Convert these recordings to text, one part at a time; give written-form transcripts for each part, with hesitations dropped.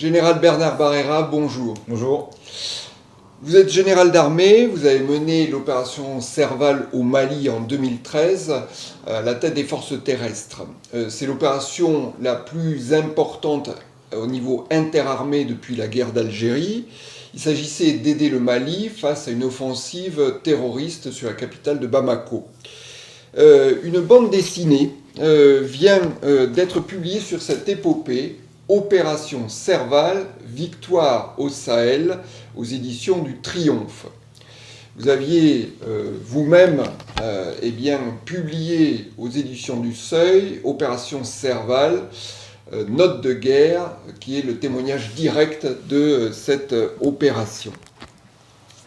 Général Bernard Barrera, bonjour. Bonjour. Vous êtes général d'armée, vous avez mené l'opération Serval au Mali en 2013 à la tête des forces terrestres. C'est l'opération la plus importante au niveau interarmé depuis la guerre d'Algérie. Il s'agissait d'aider le Mali face à une offensive terroriste sur la capitale de Bamako. Une bande dessinée vient d'être publiée sur cette épopée, Opération Serval, Victoire au Sahel, aux éditions du Triomphe. Vous aviez vous-même publié aux éditions du Seuil, Opération Serval, note de guerre, qui est le témoignage direct de cette opération.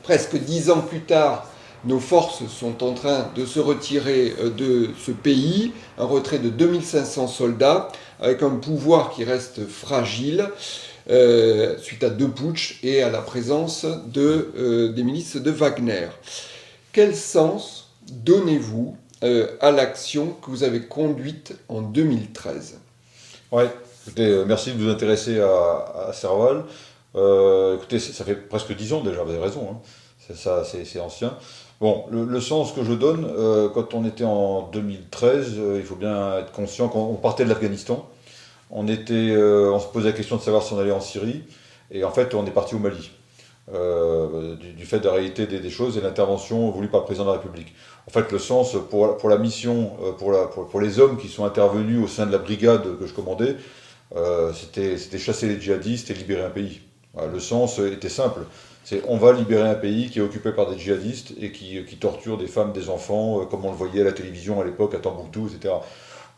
Presque 10 ans plus tard, nos forces sont en train de se retirer de ce pays, un retrait de 2500 soldats, avec un pouvoir qui reste fragile, suite à 2 putschs et à la présence des milices de Wagner. Quel sens donnez-vous à l'action que vous avez conduite en 2013 ? Oui, écoutez, merci de vous intéresser à Serval. Écoutez, ça fait presque 10 ans déjà, vous avez raison, hein. C'est ancien. Bon, le sens que je donne, quand on était en 2013, il faut bien être conscient qu'on partait de l'Afghanistan. On se posait la question de savoir si on allait en Syrie, et en fait on est parti au Mali, du fait de la réalité des choses et l'intervention voulue par le président de la République. En fait, le sens pour la mission, pour les hommes qui sont intervenus au sein de la brigade que je commandais, c'était chasser les djihadistes et libérer un pays. Voilà, le sens était simple. C'est on va libérer un pays qui est occupé par des djihadistes et qui torture des femmes, des enfants, comme on le voyait à la télévision à l'époque, à Tombouctou, etc.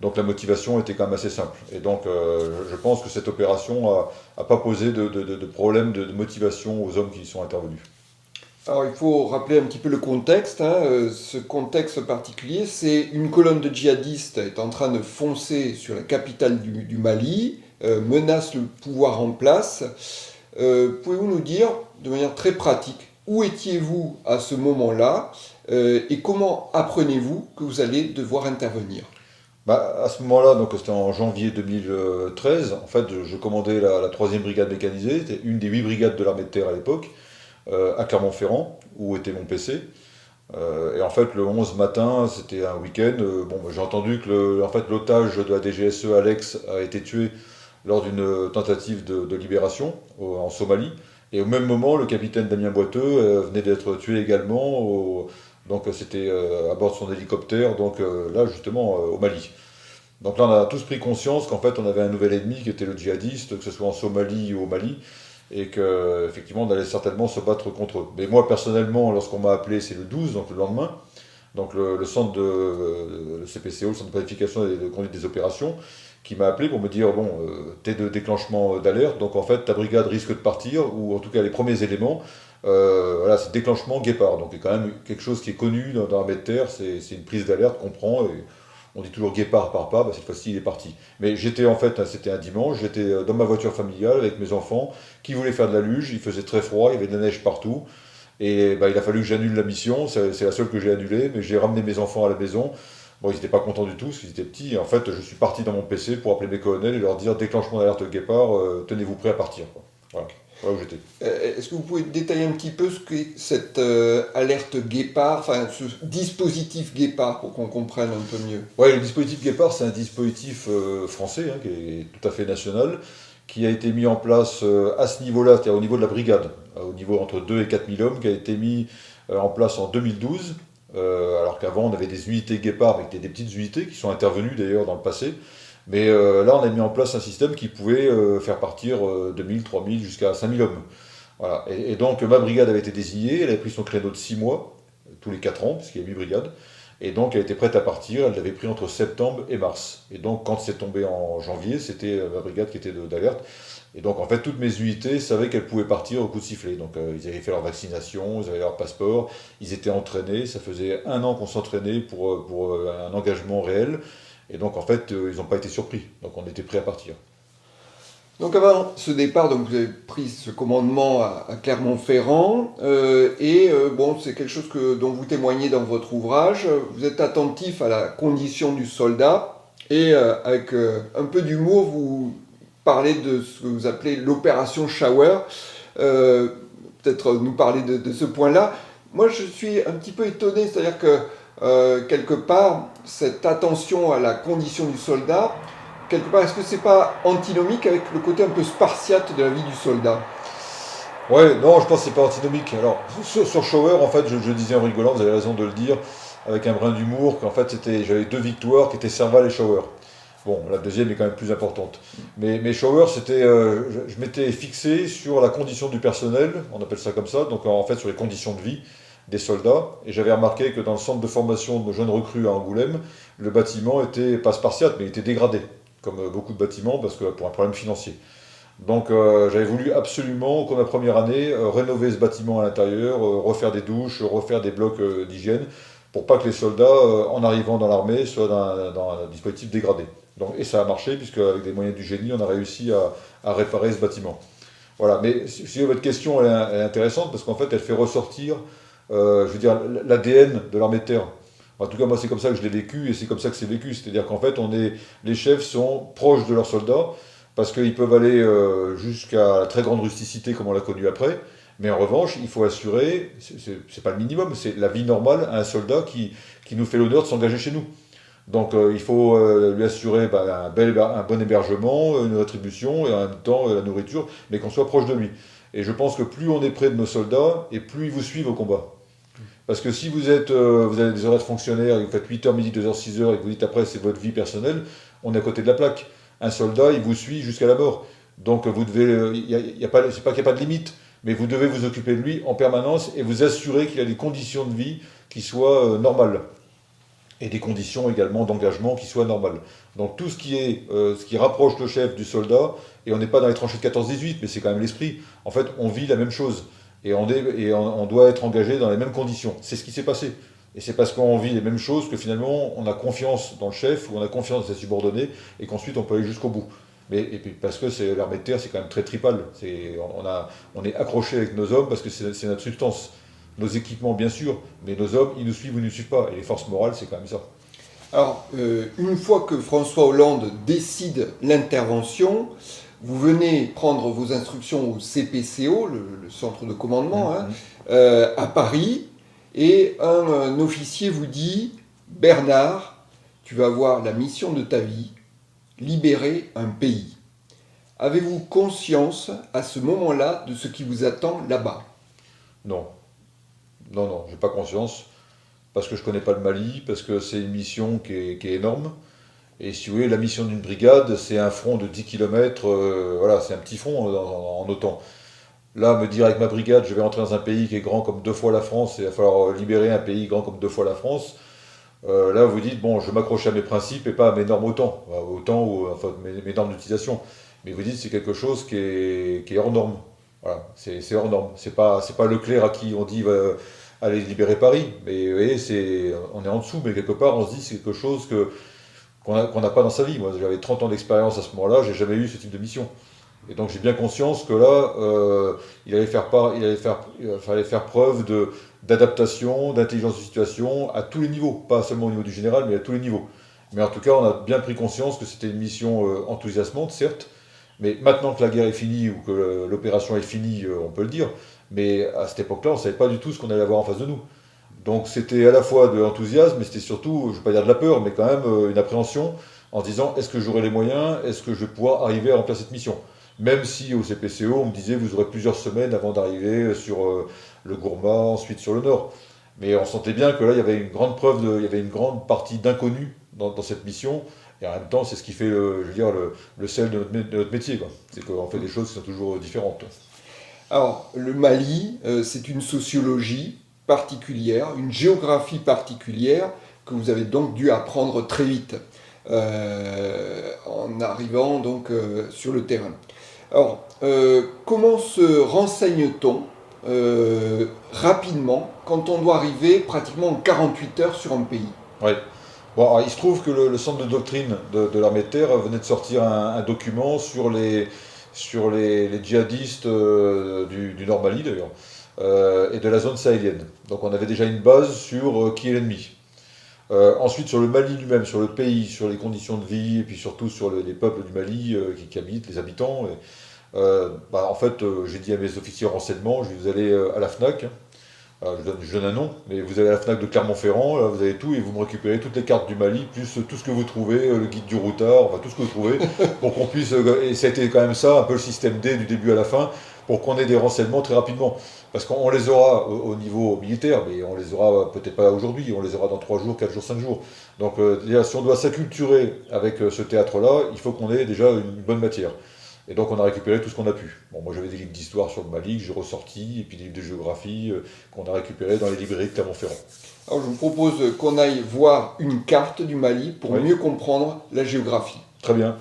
Donc la motivation était quand même assez simple. Et donc je pense que cette opération a pas posé de problème de motivation aux hommes qui y sont intervenus. Alors il faut rappeler un petit peu le contexte. Ce contexte particulier, c'est une colonne de djihadistes est en train de foncer sur la capitale du Mali, menace le pouvoir en place. Pouvez-vous nous dire, de manière très pratique, où étiez-vous à ce moment-là et comment apprenez-vous que vous allez devoir intervenir ? À ce moment-là, donc c'était en janvier 2013, en fait je commandais la 3e brigade mécanisée, c'était une des 8 brigades de l'armée de terre à l'époque, à Clermont-Ferrand, où était mon PC. Et en fait, le 11 matin, c'était un week-end. J'ai entendu que l'otage de la DGSE, Alex, a été tué lors d'une tentative de libération en Somalie. Et au même moment, le capitaine Damien Boiteux venait d'être tué également. Donc c'était à bord de son hélicoptère, donc là justement au Mali. Donc là, on a tous pris conscience qu'en fait, on avait un nouvel ennemi qui était le djihadiste, que ce soit en Somalie ou au Mali, et qu'effectivement, on allait certainement se battre contre eux. Mais moi, personnellement, lorsqu'on m'a appelé, c'est le 12, donc le lendemain, donc le centre le CPCO, le centre de planification et de conduite des opérations, qui m'a appelé pour me dire, bon, t'es de déclenchement d'alerte, donc en fait, ta brigade risque de partir, ou en tout cas les premiers éléments, voilà, c'est déclenchement guépard. Donc c'est quand même quelque chose qui est connu dans l'armée de terre, c'est une prise d'alerte qu'on prend, et on dit toujours guépard part pas, cette fois-ci il est parti. Mais j'étais en fait, c'était un dimanche, j'étais dans ma voiture familiale avec mes enfants qui voulaient faire de la luge, il faisait très froid, il y avait de la neige partout, et il a fallu que j'annule la mission, c'est la seule que j'ai annulée, mais j'ai ramené mes enfants à la maison. Bon, ils n'étaient pas contents du tout, parce qu'ils étaient petits, et en fait je suis parti dans mon PC pour appeler mes colonels et leur dire déclenchement d'alerte guépard, tenez-vous prêts à partir, quoi. Voilà où j'étais. Est-ce que vous pouvez détailler un petit peu ce qu'est cette alerte guépard, enfin ce dispositif guépard pour qu'on comprenne un peu mieux ? Ouais, le dispositif Guépard, c'est un dispositif français, hein, qui est tout à fait national, qui a été mis en place à ce niveau-là, c'est-à-dire au niveau de la brigade, au niveau entre 2 et 4 000 hommes, qui a été mis en place en 2012, alors qu'avant on avait des unités Guépard avec des petites unités qui sont intervenues d'ailleurs dans le passé. Mais là, on a mis en place un système qui pouvait faire partir 2000, 3000 jusqu'à 5000 hommes. Voilà. Et donc, ma brigade avait été désignée, elle avait pris son créneau de 6 mois, tous les 4 ans, parce qu'il y a 8 brigades. Et donc, elle était prête à partir, elle l'avait pris entre septembre et mars. Et donc, quand c'est tombé en janvier, c'était ma brigade qui était d'alerte. Et donc, en fait, toutes mes unités savaient qu'elles pouvaient partir au coup de sifflet. Donc, ils avaient fait leur vaccination, ils avaient leur passeport, ils étaient entraînés. Ça faisait 1 an qu'on s'entraînait pour un engagement réel. Et donc, en fait, ils n'ont pas été surpris. Donc, on était prêts à partir. Donc avant ce départ, donc vous avez pris ce commandement à Clermont-Ferrand, c'est quelque chose dont vous témoignez dans votre ouvrage. Vous êtes attentif à la condition du soldat et avec un peu d'humour, vous parler de ce que vous appelez l'opération Shower. Peut-être nous parler de ce point-là. Moi, je suis un petit peu étonné, c'est-à-dire que quelque part, cette attention à la condition du soldat, quelque part, est-ce que c'est pas antinomique avec le côté un peu spartiate de la vie du soldat? Ouais, non, je pense que c'est pas antinomique. Alors, sur Shower, en fait, je disais en rigolant, vous avez raison de le dire, avec un brin d'humour, qu'en fait, j'avais deux victoires qui étaient Serval et Shower. Bon, la deuxième est quand même plus importante. Mais Shower, c'était, je m'étais fixé sur la condition du personnel, on appelle ça comme ça, donc en fait sur les conditions de vie des soldats. Et j'avais remarqué que dans le centre de formation de nos jeunes recrues à Angoulême, le bâtiment était pas spartiate, mais il était dégradé, comme beaucoup de bâtiments, parce que pour un problème financier. Donc j'avais voulu absolument, comme la première année, rénover ce bâtiment à l'intérieur, refaire des douches, refaire des blocs d'hygiène, pour pas que les soldats, en arrivant dans l'armée, soient dans un dispositif dégradé. Donc, et ça a marché, puisque avec des moyens du génie, on a réussi à réparer ce bâtiment. Voilà, mais si votre question elle est intéressante, parce qu'en fait, elle fait ressortir, je veux dire, l'ADN de l'armée de terre. En tout cas, moi, c'est comme ça que je l'ai vécu, et c'est comme ça que c'est vécu. C'est-à-dire qu'en fait, les chefs sont proches de leurs soldats, parce qu'ils peuvent aller jusqu'à la très grande rusticité, comme on l'a connu après. Mais en revanche, il faut assurer, c'est pas le minimum, c'est la vie normale à un soldat qui nous fait l'honneur de s'engager chez nous. Donc il faut lui assurer un bon hébergement, une rétribution et en même temps la nourriture, mais qu'on soit proche de lui. Et je pense que plus on est près de nos soldats, et plus ils vous suivent au combat. Parce que si vous avez des horaires de fonctionnaire, et vous faites 8h, midi, 2h, 6h, et que vous dites après c'est votre vie personnelle, on est à côté de la plaque. Un soldat, il vous suit jusqu'à la mort. Donc vous devez, c'est pas qu'il n'y a pas de limite, mais vous devez vous occuper de lui en permanence et vous assurer qu'il a des conditions de vie qui soient normales et des conditions également d'engagement qui soient normales. Donc tout ce qui rapproche le chef du soldat, et on n'est pas dans les tranchées de 14-18, mais c'est quand même l'esprit, en fait on vit la même chose, on doit être engagé dans les mêmes conditions. C'est ce qui s'est passé. Et c'est parce qu'on vit les mêmes choses que finalement on a confiance dans le chef, ou on a confiance dans ses subordonnés, et qu'ensuite on peut aller jusqu'au bout. Et puis parce que l'armée de terre, c'est quand même très tripale. On est accroché avec nos hommes parce que c'est notre substance. Nos équipements, bien sûr, mais nos hommes, ils nous suivent ou ils ne nous suivent pas. Et les forces morales, c'est quand même ça. Alors, une fois que François Hollande décide l'intervention, vous venez prendre vos instructions au CPCO, le centre de commandement, à Paris, et un officier vous dit, Bernard, tu vas avoir la mission de ta vie, libérer un pays. Avez-vous conscience à ce moment-là de ce qui vous attend là-bas? Non, non, j'ai pas conscience. Parce que je connais pas le Mali, parce que c'est une mission qui est énorme. Et si vous voulez, la mission d'une brigade, c'est un front de 10 km, voilà, c'est un petit front en OTAN. Là, me dire avec ma brigade, je vais rentrer dans un pays qui est grand comme deux fois la France, et il va falloir libérer un pays grand comme deux fois la France, là vous dites, bon, je m'accroche à mes principes et pas à mes normes OTAN ou enfin, mes normes d'utilisation. Mais vous dites, c'est quelque chose qui est hors norme. Voilà, c'est hors norme. C'est pas Leclerc à qui on dit aller libérer Paris. Mais vous voyez, on est en dessous, mais quelque part, on se dit c'est quelque chose qu'on n'a pas dans sa vie. Moi, j'avais 30 ans d'expérience à ce moment-là, j'ai jamais eu ce type de mission. Et donc j'ai bien conscience que là, il fallait faire preuve d'adaptation, d'intelligence de situation à tous les niveaux, pas seulement au niveau du général, mais à tous les niveaux. Mais en tout cas, on a bien pris conscience que c'était une mission enthousiasmante, certes, mais maintenant que la guerre est finie ou que l'opération est finie, on peut le dire, mais à cette époque-là, on ne savait pas du tout ce qu'on allait avoir en face de nous. Donc c'était à la fois de l'enthousiasme, mais c'était surtout, je ne vais pas dire de la peur, mais quand même une appréhension en se disant est-ce que j'aurai les moyens, est-ce que je vais pouvoir arriver à remplir cette mission? Même si au CPCO, on me disait vous aurez plusieurs semaines avant d'arriver sur le Gourma, ensuite sur le Nord. Mais on sentait bien que là, il y avait une grande il y avait une grande partie d'inconnu dans cette mission. Et en même temps, c'est ce qui fait, je veux dire, le sel de notre métier, quoi. C'est qu'on fait des choses qui sont toujours différentes. Alors, le Mali, c'est une sociologie particulière, une géographie particulière que vous avez donc dû apprendre très vite en arrivant donc sur le terrain. Alors, comment se renseigne-t-on rapidement quand on doit arriver pratiquement en 48 heures sur un pays? Ouais. Bon, alors, il se trouve que le centre de doctrine de l'armée de terre venait de sortir un document sur les djihadistes du Nord Mali d'ailleurs, et de la zone sahélienne. Donc on avait déjà une base sur qui est l'ennemi. Ensuite, sur le Mali lui-même, sur le pays, sur les conditions de vie, et puis surtout sur les peuples du Mali qui habitent, les habitants. En fait, j'ai dit à mes officiers de renseignement, je dis, vous allez à la FNAC, je donne un nom, mais vous allez à la FNAC de Clermont-Ferrand, là, vous avez tout, et vous me récupérez toutes les cartes du Mali, plus tout ce que vous trouvez, le guide du routard, enfin tout ce que vous trouvez, pour qu'on puisse, et ça a été quand même ça, un peu le système D du début à la fin, pour qu'on ait des renseignements très rapidement. Parce qu'on les aura au niveau militaire, mais on les aura peut-être pas aujourd'hui, on les aura dans 3 jours, 4 jours, 5 jours. Donc déjà, si on doit s'acculturer avec ce théâtre-là, il faut qu'on ait déjà une bonne matière. Et donc on a récupéré tout ce qu'on a pu. Bon, moi j'avais des livres d'histoire sur le Mali que j'ai ressortis, et puis des livres de géographie qu'on a récupérés dans les librairies de Clermont-Ferrand. Alors je vous propose qu'on aille voir une carte du Mali pour mieux comprendre la géographie. Très bien.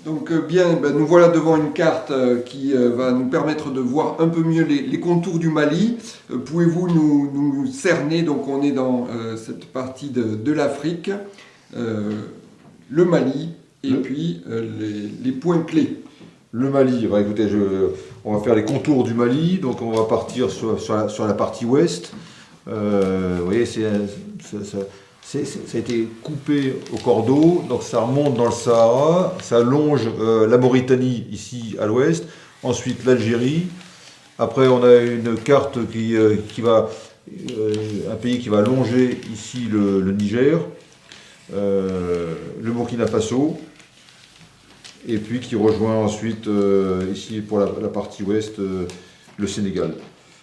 Donc nous voilà devant une carte qui va nous permettre de voir un peu mieux les contours du Mali. Pouvez-vous nous cerner, donc on est dans cette partie de l'Afrique, le Mali, et puis les points clés. Le Mali, écoutez, on va faire les contours du Mali, donc on va partir sur la partie ouest. Vous voyez, ça a été coupé au cordeau, donc ça remonte dans le Sahara, ça longe la Mauritanie ici à l'ouest, ensuite l'Algérie. Après, on a une carte qui va, un pays qui va longer ici le Niger, le Burkina Faso, et puis qui rejoint ensuite, ici pour la partie ouest, le Sénégal.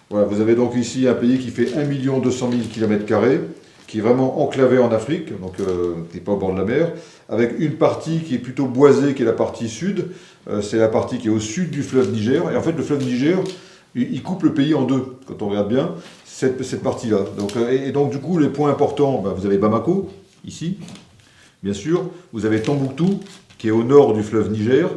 Voilà, vous avez donc ici un pays qui fait 1 200 000 km², qui est vraiment enclavé en Afrique, donc qui n'est pas au bord de la mer, avec une partie qui est plutôt boisée, qui est la partie sud. C'est la partie qui est au sud du fleuve Niger. Et en fait, le fleuve Niger, il coupe le pays en deux, quand on regarde bien, cette partie-là. Donc, et donc, du coup, les points importants, vous avez Bamako, ici, bien sûr. Vous avez Tombouctou, qui est au nord du fleuve Niger.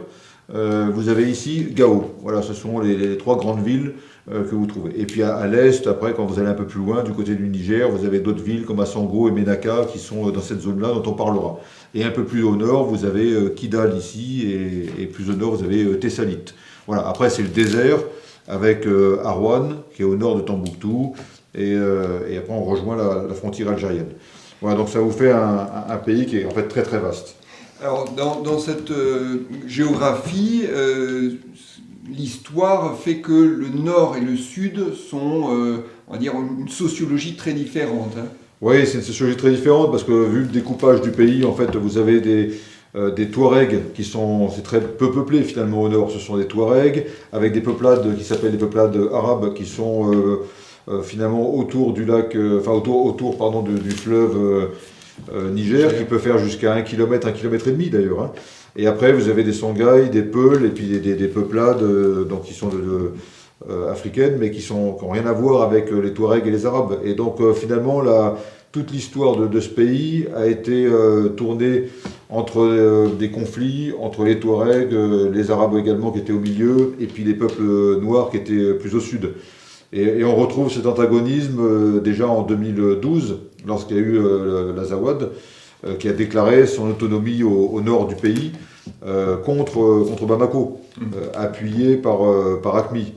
Vous avez ici Gao. Voilà, ce sont les 3 grandes villes que vous trouvez. Et puis à l'est, après, quand vous allez un peu plus loin, du côté du Niger, vous avez d'autres villes comme Assango et Ménaka qui sont dans cette zone-là dont on parlera. Et un peu plus au nord, vous avez Kidal ici, et plus au nord, vous avez Tessalit. Voilà, après c'est le désert avec Arwan, qui est au nord de Tombouctou, et après on rejoint la frontière algérienne. Voilà, donc ça vous fait un pays qui est en fait très très vaste. Alors, dans cette géographie, l'histoire fait que le nord et le sud sont, on va dire, une sociologie très différente. Hein. Oui, c'est une sociologie très différente parce que vu le découpage du pays, en fait, vous avez des Touaregs c'est très peu peuplé finalement au nord. Ce sont des Touaregs avec des peuplades qui s'appellent des peuplades arabes qui sont finalement autour du lac, autour pardon, du fleuve Niger, qui peut faire jusqu'à 1 km, 1 km et demi d'ailleurs. Hein. Et après, vous avez des Songhai, des Peuls, et puis des peuplades donc, qui sont africaines, mais qui n'ont rien à voir avec les Touaregs et les Arabes. Et donc, finalement, toute l'histoire de ce pays a été tournée entre des conflits, entre les Touaregs, les Arabes également qui étaient au milieu, et puis les peuples noirs qui étaient plus au sud. Et on retrouve cet antagonisme déjà en 2012, lorsqu'il y a eu l'Azawad, qui a déclaré son autonomie au nord du pays contre Bamako, appuyé par AQMI.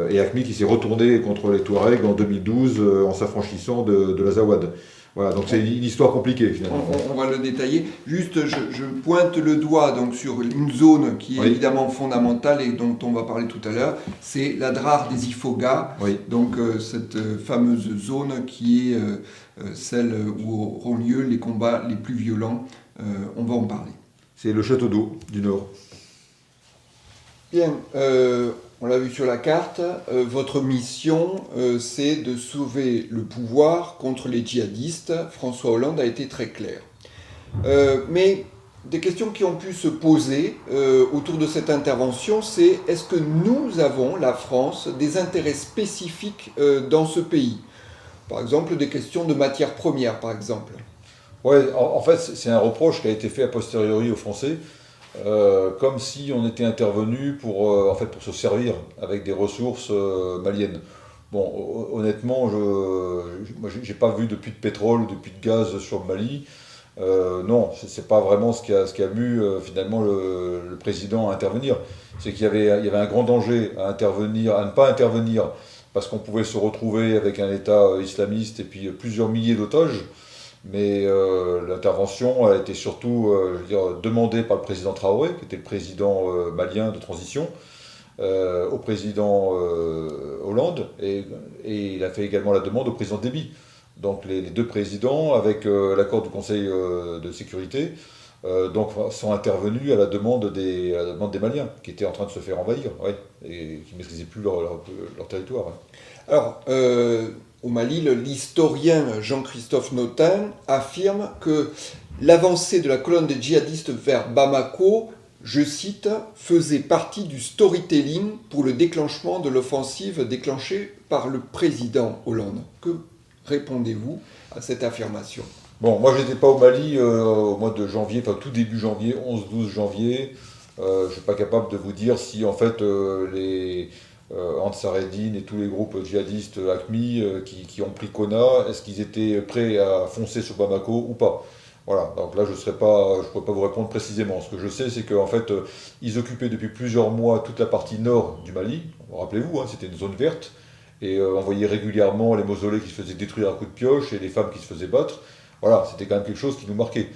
Et AQMI qui s'est retourné contre les Touaregs en 2012 en s'affranchissant de l'Azawad. Voilà, donc c'est une histoire compliquée finalement. On va le détailler. Juste, je pointe le doigt donc, sur une zone qui est évidemment fondamentale et dont on va parler tout à l'heure. C'est la Drare des Ifoghas, donc cette fameuse zone qui est celle où auront lieu les combats les plus violents. On va en parler. C'est le château d'eau du Nord. Bien, on l'a vu sur la carte, votre mission, c'est de sauver le pouvoir contre les djihadistes. François Hollande a été très clair. Mais des questions qui ont pu se poser autour de cette intervention, c'est est-ce que nous avons, la France, des intérêts spécifiques dans ce pays? Par exemple, des questions de matières premières, par exemple. Oui, en fait, c'est un reproche qui a été fait a posteriori aux Français. Comme si on était intervenu pour se servir avec des ressources maliennes. Bon, honnêtement, moi j'ai pas vu depuis de pétrole, depuis de gaz sur le Mali. Non, c'est pas vraiment ce qui a mu finalement le président à intervenir. C'est qu'il y avait un grand danger à intervenir, à ne pas intervenir parce qu'on pouvait se retrouver avec un État islamiste et puis plusieurs milliers d'otages. Mais l'intervention a été surtout je veux dire, demandée par le président Traoré, qui était le président malien de transition, au président Hollande, et il a fait également la demande au président Déby. Donc les deux présidents, avec l'accord du Conseil de sécurité, donc, sont intervenus à la demande des Maliens, qui étaient en train de se faire envahir, ouais, et qui ne maîtrisaient plus leur territoire. Ouais. Alors, au Mali, l'historien Jean-Christophe Notin affirme que l'avancée de la colonne des djihadistes vers Bamako, je cite, faisait partie du storytelling pour le déclenchement de l'offensive déclenchée par le président Hollande. Que répondez-vous à cette affirmation ? Bon, moi j'étais pas au Mali au mois de janvier, enfin tout début janvier, 11-12 janvier. Je suis pas capable de vous dire si en fait les Ansar Eddine et tous les groupes djihadistes AQMI qui ont pris Konna, est-ce qu'ils étaient prêts à foncer sur Bamako ou pas? Voilà, donc là je ne pourrais pas vous répondre précisément. Ce que je sais, c'est qu'en fait, ils occupaient depuis plusieurs mois toute la partie nord du Mali. Rappelez-vous, hein, c'était une zone verte, et on voyait régulièrement les mausolées qui se faisaient détruire à coups de pioche et les femmes qui se faisaient battre. Voilà, c'était quand même quelque chose qui nous marquait.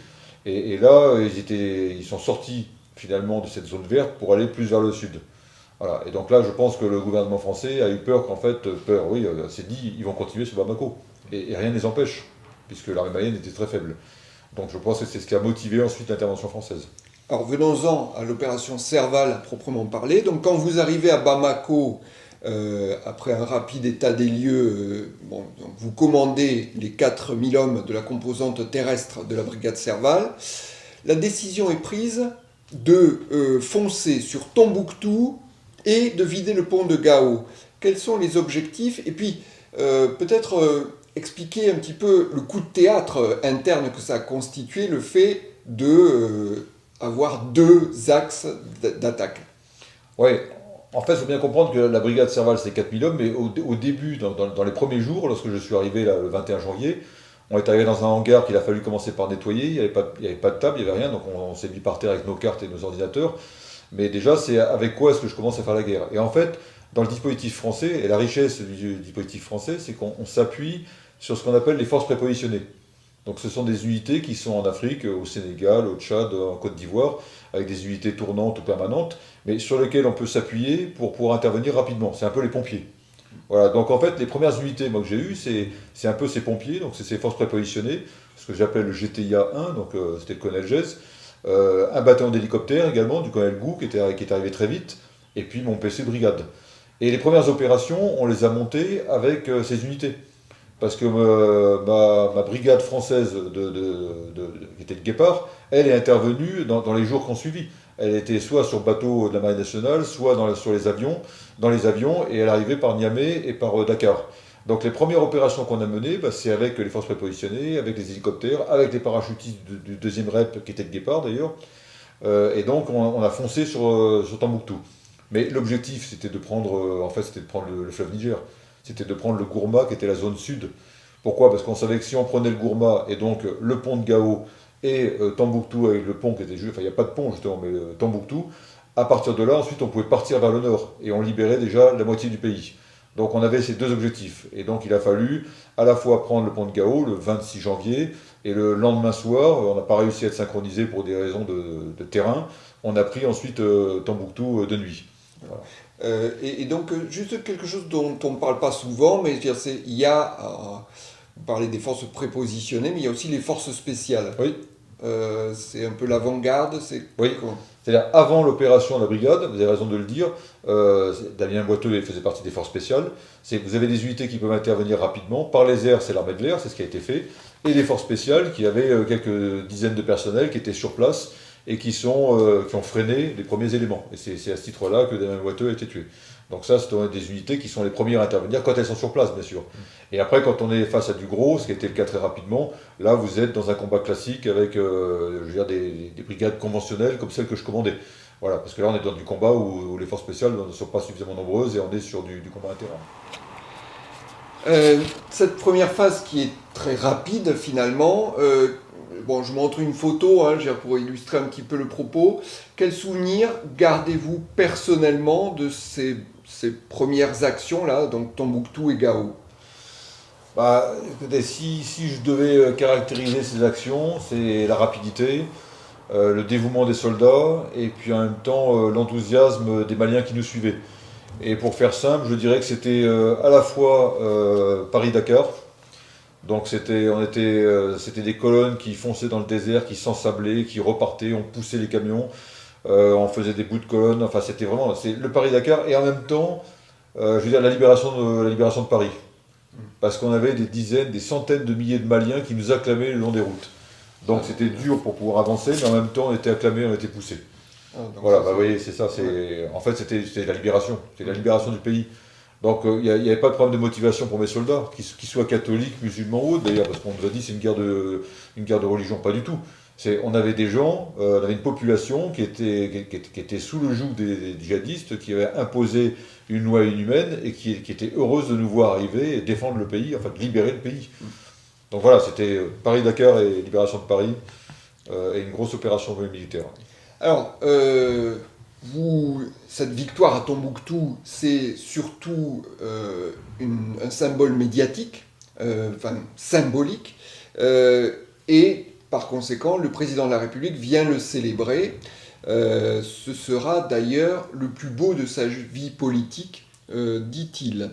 Et là, ils sont sortis finalement de cette zone verte pour aller plus vers le sud. Voilà. Et donc là, je pense que le gouvernement français a eu peur s'est dit, ils vont continuer sur Bamako. Et rien ne les empêche, puisque l'armée malienne était très faible. Donc je pense que c'est ce qui a motivé ensuite l'intervention française. Alors venons-en à l'opération Serval à proprement parler. Donc quand vous arrivez à Bamako, après un rapide état des lieux, donc vous commandez les 4000 hommes de la composante terrestre de la brigade Serval. La décision est prise de foncer sur Tombouctou et de vider le pont de Gao. Quels sont les objectifs? Et puis peut-être expliquer un petit peu le coup de théâtre interne que ça a constitué, le fait de avoir deux axes d'attaque. Oui, en fait, il faut bien comprendre que la brigade Serval, c'est 4000 hommes, mais au début, dans les premiers jours, lorsque je suis arrivé là, le 21 janvier, on est arrivé dans un hangar qu'il a fallu commencer par nettoyer, il n'y avait pas de table, il n'y avait rien, donc on s'est mis par terre avec nos cartes et nos ordinateurs. Mais déjà, c'est avec quoi est-ce que je commence à faire la guerre? Et en fait, dans le dispositif français, et la richesse du dispositif français, c'est qu'on s'appuie sur ce qu'on appelle les forces prépositionnées. Donc ce sont des unités qui sont en Afrique, au Sénégal, au Tchad, en Côte d'Ivoire, avec des unités tournantes ou permanentes, mais sur lesquelles on peut s'appuyer pour pouvoir intervenir rapidement. C'est un peu les pompiers. Voilà, donc en fait, les premières unités moi, que j'ai eues, c'est un peu ces pompiers, donc c'est ces forces prépositionnées, ce que j'appelle le GTIA 1, donc c'était le colonel Gess, un bataillon d'hélicoptères également, du colonel Gou, qui est arrivé très vite, et puis mon PC de brigade. Et les premières opérations, on les a montées avec ces unités. Parce que ma brigade française qui était de Guépard, elle est intervenue dans les jours qui ont suivi. Elle était soit sur bateau de la Marine nationale, soit sur les avions, et elle arrivait par Niamey et par Dakar. Donc les premières opérations qu'on a menées, c'est avec les forces prépositionnées, avec les hélicoptères, avec les parachutistes du deuxième REP qui était de Guépard d'ailleurs. Et donc on a foncé sur Tombouctou. Mais l'objectif c'était de prendre, le fleuve Niger. C'était de prendre le Gourma, qui était la zone sud. Pourquoi? Parce qu'on savait que si on prenait le Gourma, et donc le pont de Gao, et Tombouctou avec le pont qui était juste, enfin il n'y a pas de pont justement, mais Tombouctou, à partir de là, ensuite on pouvait partir vers le nord, et on libérait déjà la moitié du pays. Donc on avait ces deux objectifs, et donc il a fallu à la fois prendre le pont de Gao le 26 janvier, et le lendemain soir, on n'a pas réussi à être synchronisé pour des raisons de terrain, on a pris ensuite Tombouctou de nuit. Voilà. Et donc, juste quelque chose dont on ne parle pas souvent, mais il y a, vous parlez des forces prépositionnées, mais il y a aussi les forces spéciales. Oui. C'est un peu l'avant-garde. Oui. C'est-à-dire, avant l'opération de la brigade, vous avez raison de le dire, Damien Boiteux faisait partie des forces spéciales, vous avez des unités qui peuvent intervenir rapidement, par les airs, c'est l'armée de l'air, c'est ce qui a été fait, et les forces spéciales qui avaient quelques dizaines de personnels qui étaient sur place, et qui ont freiné les premiers éléments. Et c'est à ce titre-là que Damien Boiteux a été tué. Donc ça, c'est des unités qui sont les premières à intervenir quand elles sont sur place, bien sûr. Et après, quand on est face à du gros, ce qui a été le cas très rapidement, là, vous êtes dans un combat classique avec des brigades conventionnelles comme celles que je commandais. Voilà, parce que là, on est dans du combat où les forces spéciales ne sont pas suffisamment nombreuses et on est sur du combat interne. Cette première phase qui est très rapide, finalement, je montre une photo pour illustrer un petit peu le propos. Quel souvenir gardez-vous personnellement de ces premières actions-là, donc Tombouctou et Gao? Bah, écoutez, si je devais caractériser ces actions, c'est la rapidité, le dévouement des soldats et puis en même temps l'enthousiasme des Maliens qui nous suivaient. Et pour faire simple, je dirais que c'était à la fois Paris-Dakar, donc c'était des colonnes qui fonçaient dans le désert, qui s'ensablaient, qui repartaient, on poussait les camions, on faisait des bouts de colonnes, enfin c'était vraiment c'est le Paris-Dakar et en même temps, je veux dire la libération de Paris. Parce qu'on avait des dizaines, des centaines de milliers de Maliens qui nous acclamaient le long des routes. Donc c'était dur pour pouvoir avancer, mais en même temps on était acclamés, on était poussés. Voilà, bah, vous voyez, c'est ça, en fait c'était la libération, c'était la libération du pays. Donc il n'y avait pas de problème de motivation pour mes soldats, qu'ils soient catholiques, musulmans ou autres d'ailleurs, parce qu'on nous a dit c'est une guerre de religion, pas du tout. On avait des gens, on avait une population qui était sous le joug des djihadistes, qui avaient imposé une loi inhumaine et qui était heureuse de nous voir arriver et défendre le pays, enfin de libérer le pays. Donc voilà, c'était Paris-Dakar et libération de Paris, et une grosse opération militaire. Alors, cette victoire à Tombouctou, c'est surtout un symbole médiatique, enfin symbolique, et par conséquent, le président de la République vient le célébrer. Ce sera d'ailleurs le plus beau de sa vie politique, dit-il.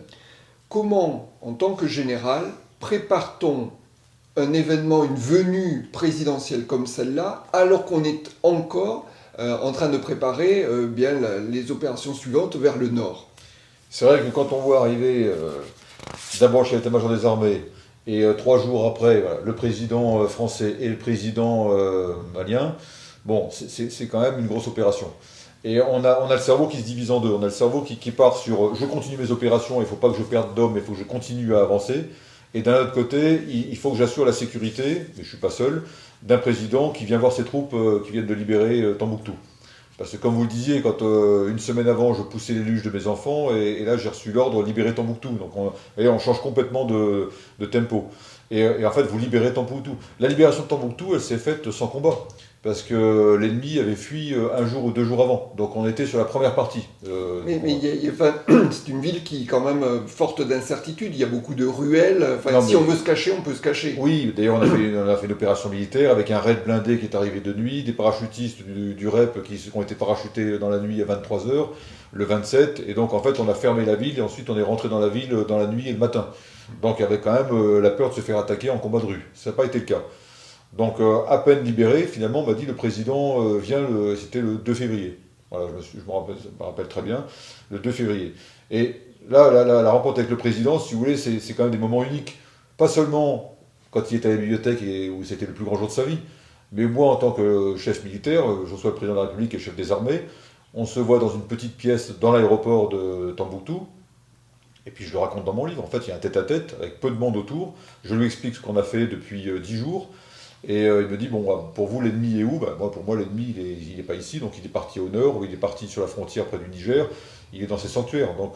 Comment, en tant que général, prépare-t-on un événement, une venue présidentielle comme celle-là, alors qu'on est encore en train de préparer les opérations suivantes vers le nord? C'est vrai que quand on voit arriver d'abord le chef d'état-major des armées, et 3 jours après, voilà, le président français et le président malien, bon, c'est quand même une grosse opération. Et on a le cerveau qui se divise en deux. On a le cerveau qui part sur je continue mes opérations, il ne faut pas que je perde d'hommes, il faut que je continue à avancer. Et d'un autre côté, il faut que j'assure la sécurité, mais je ne suis pas seul, d'un président qui vient voir ses troupes qui viennent de libérer Tombouctou. Parce que comme vous le disiez, quand une semaine avant, je poussais les luges de mes enfants, et là j'ai reçu l'ordre libérer Tombouctou. Donc on change complètement de tempo. Et en fait, vous libérez Tombouctou. La libération de Tombouctou, elle s'est faite sans combat. Parce que l'ennemi avait fui 1 jour ou 2 jours avant. Donc on était sur la première partie. Mais c'est une ville qui est quand même forte d'incertitudes. Il y a beaucoup de ruelles. Enfin, Non, si on veut se cacher, on peut se cacher. Oui, d'ailleurs on a fait une opération militaire avec un raid blindé qui est arrivé de nuit, des parachutistes du REP qui ont été parachutés dans la nuit à 23 h, le 27, et donc en fait on a fermé la ville et ensuite on est rentré dans la ville dans la nuit et le matin. Donc il y avait quand même la peur de se faire attaquer en combat de rue. Ça n'a pas été le cas. Donc à peine libéré, finalement on m'a dit le président vient, c'était le 2 février. Voilà, je me rappelle très bien, le 2 février. Et là, la rencontre avec le président, si vous voulez, c'est quand même des moments uniques. Pas seulement quand il était à la bibliothèque et où c'était le plus grand jour de sa vie, mais moi en tant que chef militaire, je reçois le président de la République et chef des armées, on se voit dans une petite pièce dans l'aéroport de Tombouctou, et puis je le raconte dans mon livre. En fait, il y a un tête-à-tête avec peu de monde autour, je lui explique ce qu'on a fait depuis 10 jours, et il me dit, bon, pour vous, l'ennemi est où? Pour moi, l'ennemi, il n'est pas ici, donc il est parti au nord, ou il est parti sur la frontière près du Niger, il est dans ses sanctuaires, donc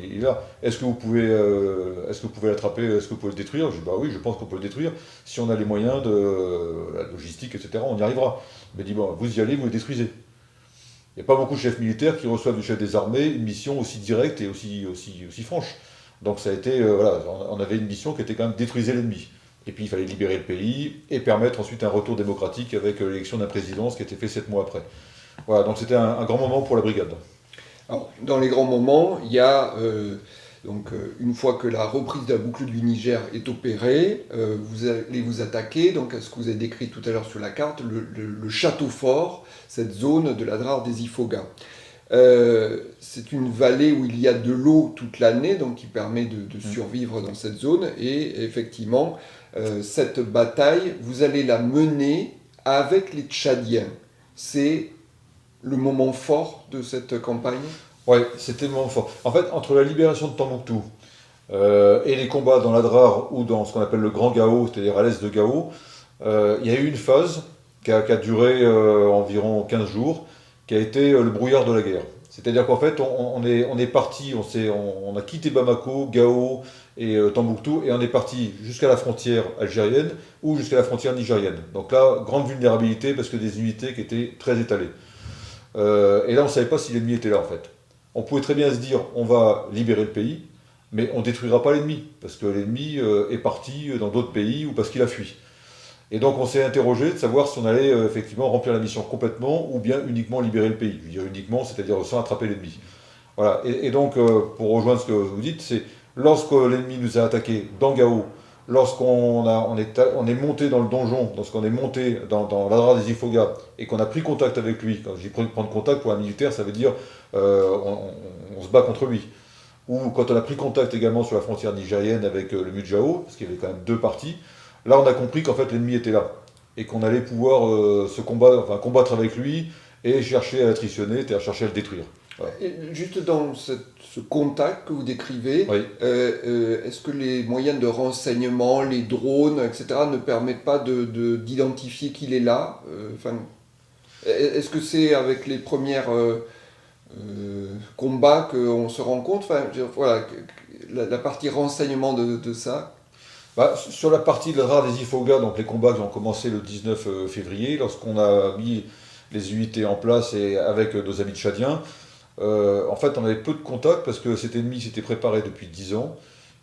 il est là. Est-ce que vous pouvez l'attraper, est-ce que vous pouvez le détruire? Je dis, bah oui, je pense qu'on peut le détruire. Si on a les moyens de la logistique, etc., on y arrivera. Il me dit, bon, vous y allez, vous le détruisez. Il n'y a pas beaucoup de chefs militaires qui reçoivent du chef des armées une mission aussi directe et aussi franche. Donc ça a été, voilà, on avait une mission qui était quand même détruire l'ennemi. Et puis il fallait libérer le pays et permettre ensuite un retour démocratique avec l'élection d'un président, ce qui a été fait 7 mois après. Voilà, donc c'était un grand moment pour la brigade. Alors, dans les grands moments, il y a, une fois que la reprise de la boucle du Niger est opérée, vous allez vous attaquer donc, à ce que vous avez décrit tout à l'heure sur la carte, le château fort, cette zone de la Drare des Ifoga. C'est une vallée où il y a de l'eau toute l'année, donc qui permet de survivre dans cette zone. Et effectivement, cette bataille, vous allez la mener avec les Tchadiens. C'est le moment fort de cette campagne? Oui, c'était le moment fort. En fait, entre la libération de Tombouctou et les combats dans la Drare ou dans ce qu'on appelle le Grand Gao, c'est-à-dire à l'est de Gao, il y a eu une phase qui a duré environ 15 jours, qui a été le brouillard de la guerre. C'est-à-dire qu'en fait, on est parti, on a quitté Bamako, Gao et Tombouctou, et on est parti jusqu'à la frontière algérienne ou jusqu'à la frontière nigérienne. Donc là, grande vulnérabilité parce que des unités qui étaient très étalées. Et là, on ne savait pas si l'ennemi était là, en fait. on pouvait très bien se dire on va libérer le pays, mais on ne détruira pas l'ennemi, parce que l'ennemi est parti dans d'autres pays ou parce qu'il a fui. Et donc on s'est interrogé de savoir si on allait effectivement remplir la mission complètement ou bien uniquement libérer le pays. Je veux dire uniquement, c'est-à-dire sans attraper l'ennemi. Voilà. Et donc, pour rejoindre ce que vous dites, c'est lorsque l'ennemi nous a attaqués dans Gao, on est monté dans le donjon, lorsqu'on est monté dans l'Adrar des Ifoga et qu'on a pris contact avec lui, quand je dis prendre contact pour un militaire, ça veut dire on se bat contre lui. Ou quand on a pris contact également sur la frontière nigérienne avec le Mujao, parce qu'il y avait quand même deux parties, là on a compris qu'en fait l'ennemi était là et qu'on allait pouvoir combattre avec lui et chercher à l'attritionner, c'est-à-dire chercher à le détruire. Voilà. Et juste dans ce contact que vous décrivez, Oui. est-ce que les moyens de renseignement, les drones, etc., ne permettent pas d'identifier qu'il est là? Est-ce que c'est avec les premiers combats qu'on se rend compte? Voilà, la partie renseignement de ça. Bah, sur la partie de l'Adrar des Ifoga, donc les combats qui ont commencé le 19 février, lorsqu'on a mis les unités en place et avec nos amis tchadiens, en fait, on avait peu de contacts parce que cet ennemi s'était préparé depuis 10 ans.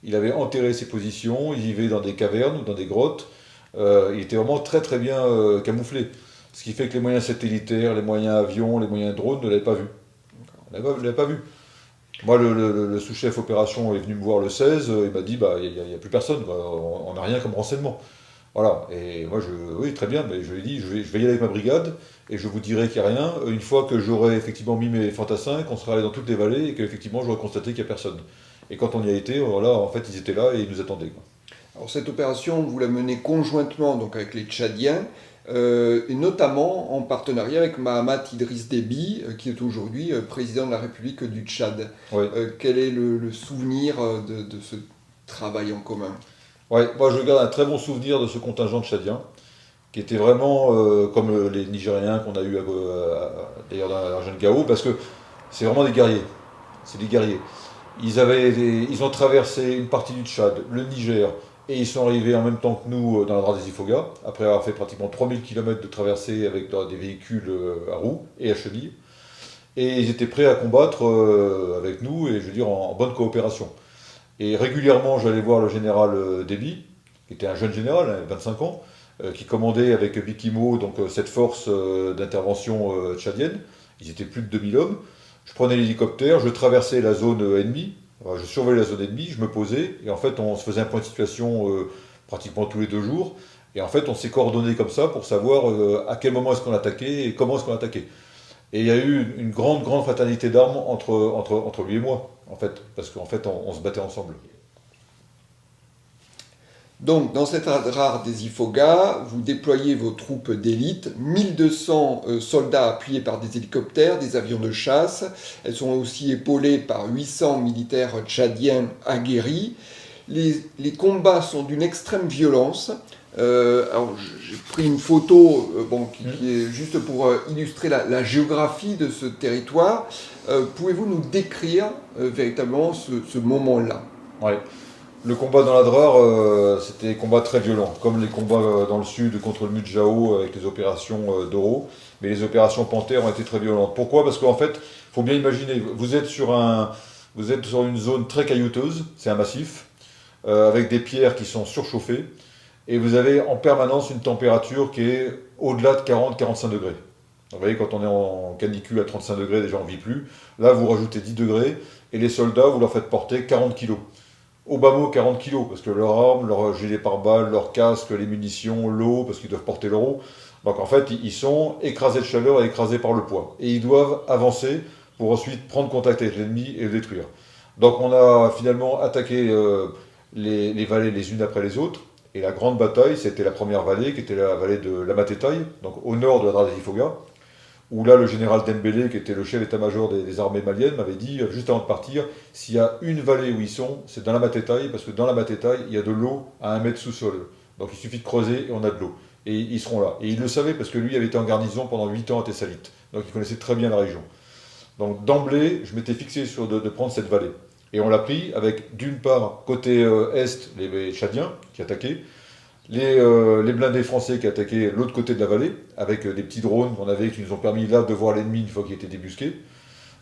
Il avait enterré ses positions, il vivait dans des cavernes ou dans des grottes. Il était vraiment très très bien camouflé. Ce qui fait que les moyens satellitaires, les moyens avions, les moyens drones ne l'avaient pas vu. On ne l'avait pas vu. Moi, le sous-chef opération est venu me voir le 16, il m'a dit bah, il n'y a plus personne, on n'a rien comme renseignement. Voilà, et moi, oui, très bien, mais je lui ai dit, je vais y aller avec ma brigade, et je vous dirai qu'il n'y a rien, une fois que j'aurai effectivement mis mes fantassins, qu'on sera allé dans toutes les vallées, et qu'effectivement, j'aurai constaté qu'il n'y a personne. Et quand on y a été, voilà, en fait, ils étaient là et ils nous attendaient, quoi. Alors cette opération, vous la menez conjointement donc, avec les Tchadiens, et notamment en partenariat avec Mahamat Idriss Déby, qui est aujourd'hui président de la République du Tchad. Oui. Quel est le souvenir de ce travail en commun? Ouais, moi, je garde un très bon souvenir de ce contingent tchadien, qui était vraiment comme les Nigériens qu'on a eu d'ailleurs dans la région de Gao, parce que c'est vraiment des guerriers. C'est des guerriers. Ils ont traversé une partie du Tchad, le Niger, et ils sont arrivés en même temps que nous dans la Dra des Ifoga, après avoir fait pratiquement 3000 km de traversée avec des véhicules à roues et à chenilles. Et ils étaient prêts à combattre avec nous, et je veux dire en bonne coopération. Et régulièrement, j'allais voir le général Déby, qui était un jeune général, 25 ans, qui commandait avec Bikimo donc, cette force d'intervention tchadienne. Ils étaient plus de 2000 hommes. Je prenais l'hélicoptère, je traversais la zone ennemie, je survolais la zone ennemie, je me posais, et en fait on se faisait un point de situation pratiquement tous les 2 jours, et en fait on s'est coordonné comme ça pour savoir à quel moment est-ce qu'on attaquait et comment est-ce qu'on attaquait. Et il y a eu une grande, grande fraternité d'armes entre lui et moi, en fait, parce qu'en fait on se battait ensemble. Donc, dans cette rare des Ifoga, vous déployez vos troupes d'élite, 1200 soldats appuyés par des hélicoptères, des avions de chasse. Elles sont aussi épaulées par 800 militaires tchadiens aguerris. Les combats sont d'une extrême violence. Alors, j'ai pris une photo qui est juste pour illustrer la géographie de ce territoire. Pouvez-vous nous décrire véritablement ce moment-là? Ouais. Le combat dans l'Adrar, c'était des combats très violents, comme les combats dans le sud contre le Mujao avec les opérations Doro. Mais les opérations Panthère ont été très violentes. Pourquoi? Parce qu'en fait, il faut bien imaginer, vous êtes sur une zone très caillouteuse, c'est un massif, avec des pierres qui sont surchauffées, et vous avez en permanence une température qui est au-delà de 40-45 degrés. Vous voyez, quand on est en canicule à 35 degrés, déjà on ne vit plus. Là, vous rajoutez 10 degrés, et les soldats, vous leur faites porter 40 kilos. Au bas mot 40 kilos, parce que leurs armes, leur gilet pare-balles, leur casque, les munitions, l'eau, parce qu'ils doivent porter leur eau. Donc en fait, ils sont écrasés de chaleur et écrasés par le poids. Et ils doivent avancer pour ensuite prendre contact avec l'ennemi et le détruire. Donc on a finalement attaqué les vallées les unes après les autres. Et la grande bataille, c'était la première vallée, qui était la vallée de Lamatétaï, donc au nord de la Dra des Ifoga, où là le général Dembélé, qui était le chef d'état-major des armées maliennes, m'avait dit, juste avant de partir, s'il y a une vallée où ils sont, c'est dans la Matétaï, parce que dans la Matétaï, il y a de l'eau à 1 mètre sous-sol. Donc il suffit de creuser et on a de l'eau. Et ils seront là. Et il le savait parce que lui avait été en garnison pendant 8 ans à Thessalite. Donc il connaissait très bien la région. Donc d'emblée, je m'étais fixé sur de prendre cette vallée. Et on l'a pris avec, d'une part, côté est, les Tchadiens qui attaquaient, les blindés français qui attaquaient l'autre côté de la vallée, avec des petits drones qu'on avait, qui nous ont permis là de voir l'ennemi une fois qu'il était débusqué.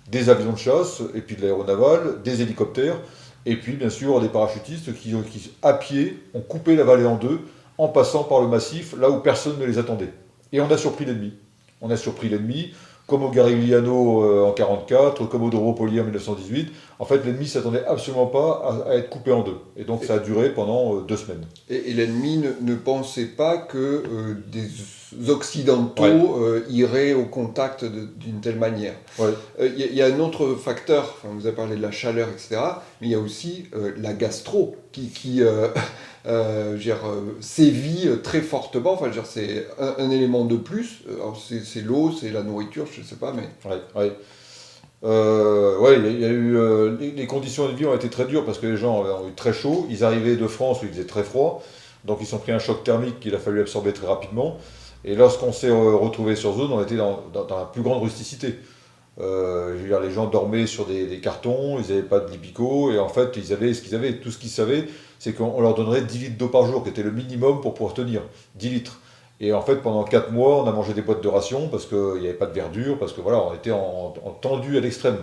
des avions de chasse, et puis de l'aéronaval, des hélicoptères, et puis bien sûr des parachutistes qui, à pied, ont coupé la vallée en deux en passant par le massif, là où personne ne les attendait. Et on a surpris l'ennemi. On a surpris l'ennemi, comme au Garigliano en 1944, comme au Doropoli en 1918. En fait, l'ennemi ne s'attendait absolument pas à être coupé en deux. Et donc ça a duré pendant 2 semaines. Et l'ennemi ne pensait pas que des Occidentaux Ouais, iraient au contact d'une telle manière. ouais. Il y a un autre facteur, enfin, vous avez parlé de la chaleur, etc., mais il y a aussi la gastro je veux dire, sévit très fortement. Enfin, je veux dire, c'est un élément de plus. Alors, c'est l'eau, c'est la nourriture, je ne sais pas, mais... Ouais, ouais. Ouais, il y a eu, les conditions de vie ont été très dures parce que les gens ont eu très chaud. Ils arrivaient de France où il faisait très froid, donc ils ont pris un choc thermique qu'il a fallu absorber très rapidement. Et lorsqu'on s'est retrouvé sur zone, on était dans la plus grande rusticité. Je veux dire, les gens dormaient sur des cartons, ils n'avaient pas de lipico, et en fait, ils avaient ce qu'ils avaient. Tout ce qu'ils savaient, c'est qu'on leur donnerait 10 litres d'eau par jour, qui était le minimum pour pouvoir tenir. 10 litres. Et en fait, pendant 4 mois, on a mangé des boîtes de rations parce qu'il n'y avait pas de verdure, parce que voilà, on était en tendu à l'extrême.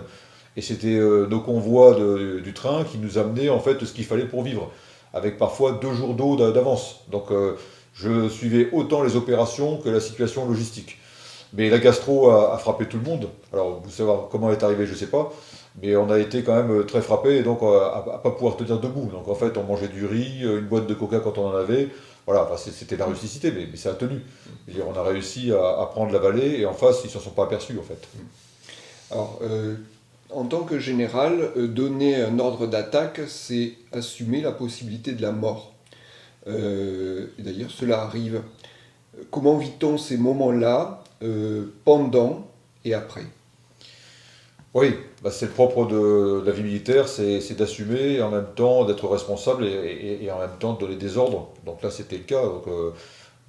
Et c'était nos convois du train qui nous amenaient en fait ce qu'il fallait pour vivre, avec parfois 2 jours d'eau d'avance. Donc je suivais autant les opérations que la situation logistique. Mais la gastro a frappé tout le monde. Alors, vous savez comment elle est arrivée, je ne sais pas. Mais on a été quand même très frappé et donc à ne pas pouvoir tenir debout. Donc en fait, on mangeait du riz, une boîte de coca quand on en avait. Voilà, enfin, c'était la rusticité, mais ça a tenu. Je veux dire, on a réussi à prendre la vallée et en face, ils ne s'en sont pas aperçus en fait. Alors, en tant que général, donner un ordre d'attaque, c'est assumer la possibilité de la mort. Et d'ailleurs, cela arrive. Comment vit-on ces moments-là, pendant et après? Oui, bah, c'est le propre de la vie militaire, c'est d'assumer et en même temps d'être responsable et en même temps de donner des ordres. Donc là, c'était le cas. Donc,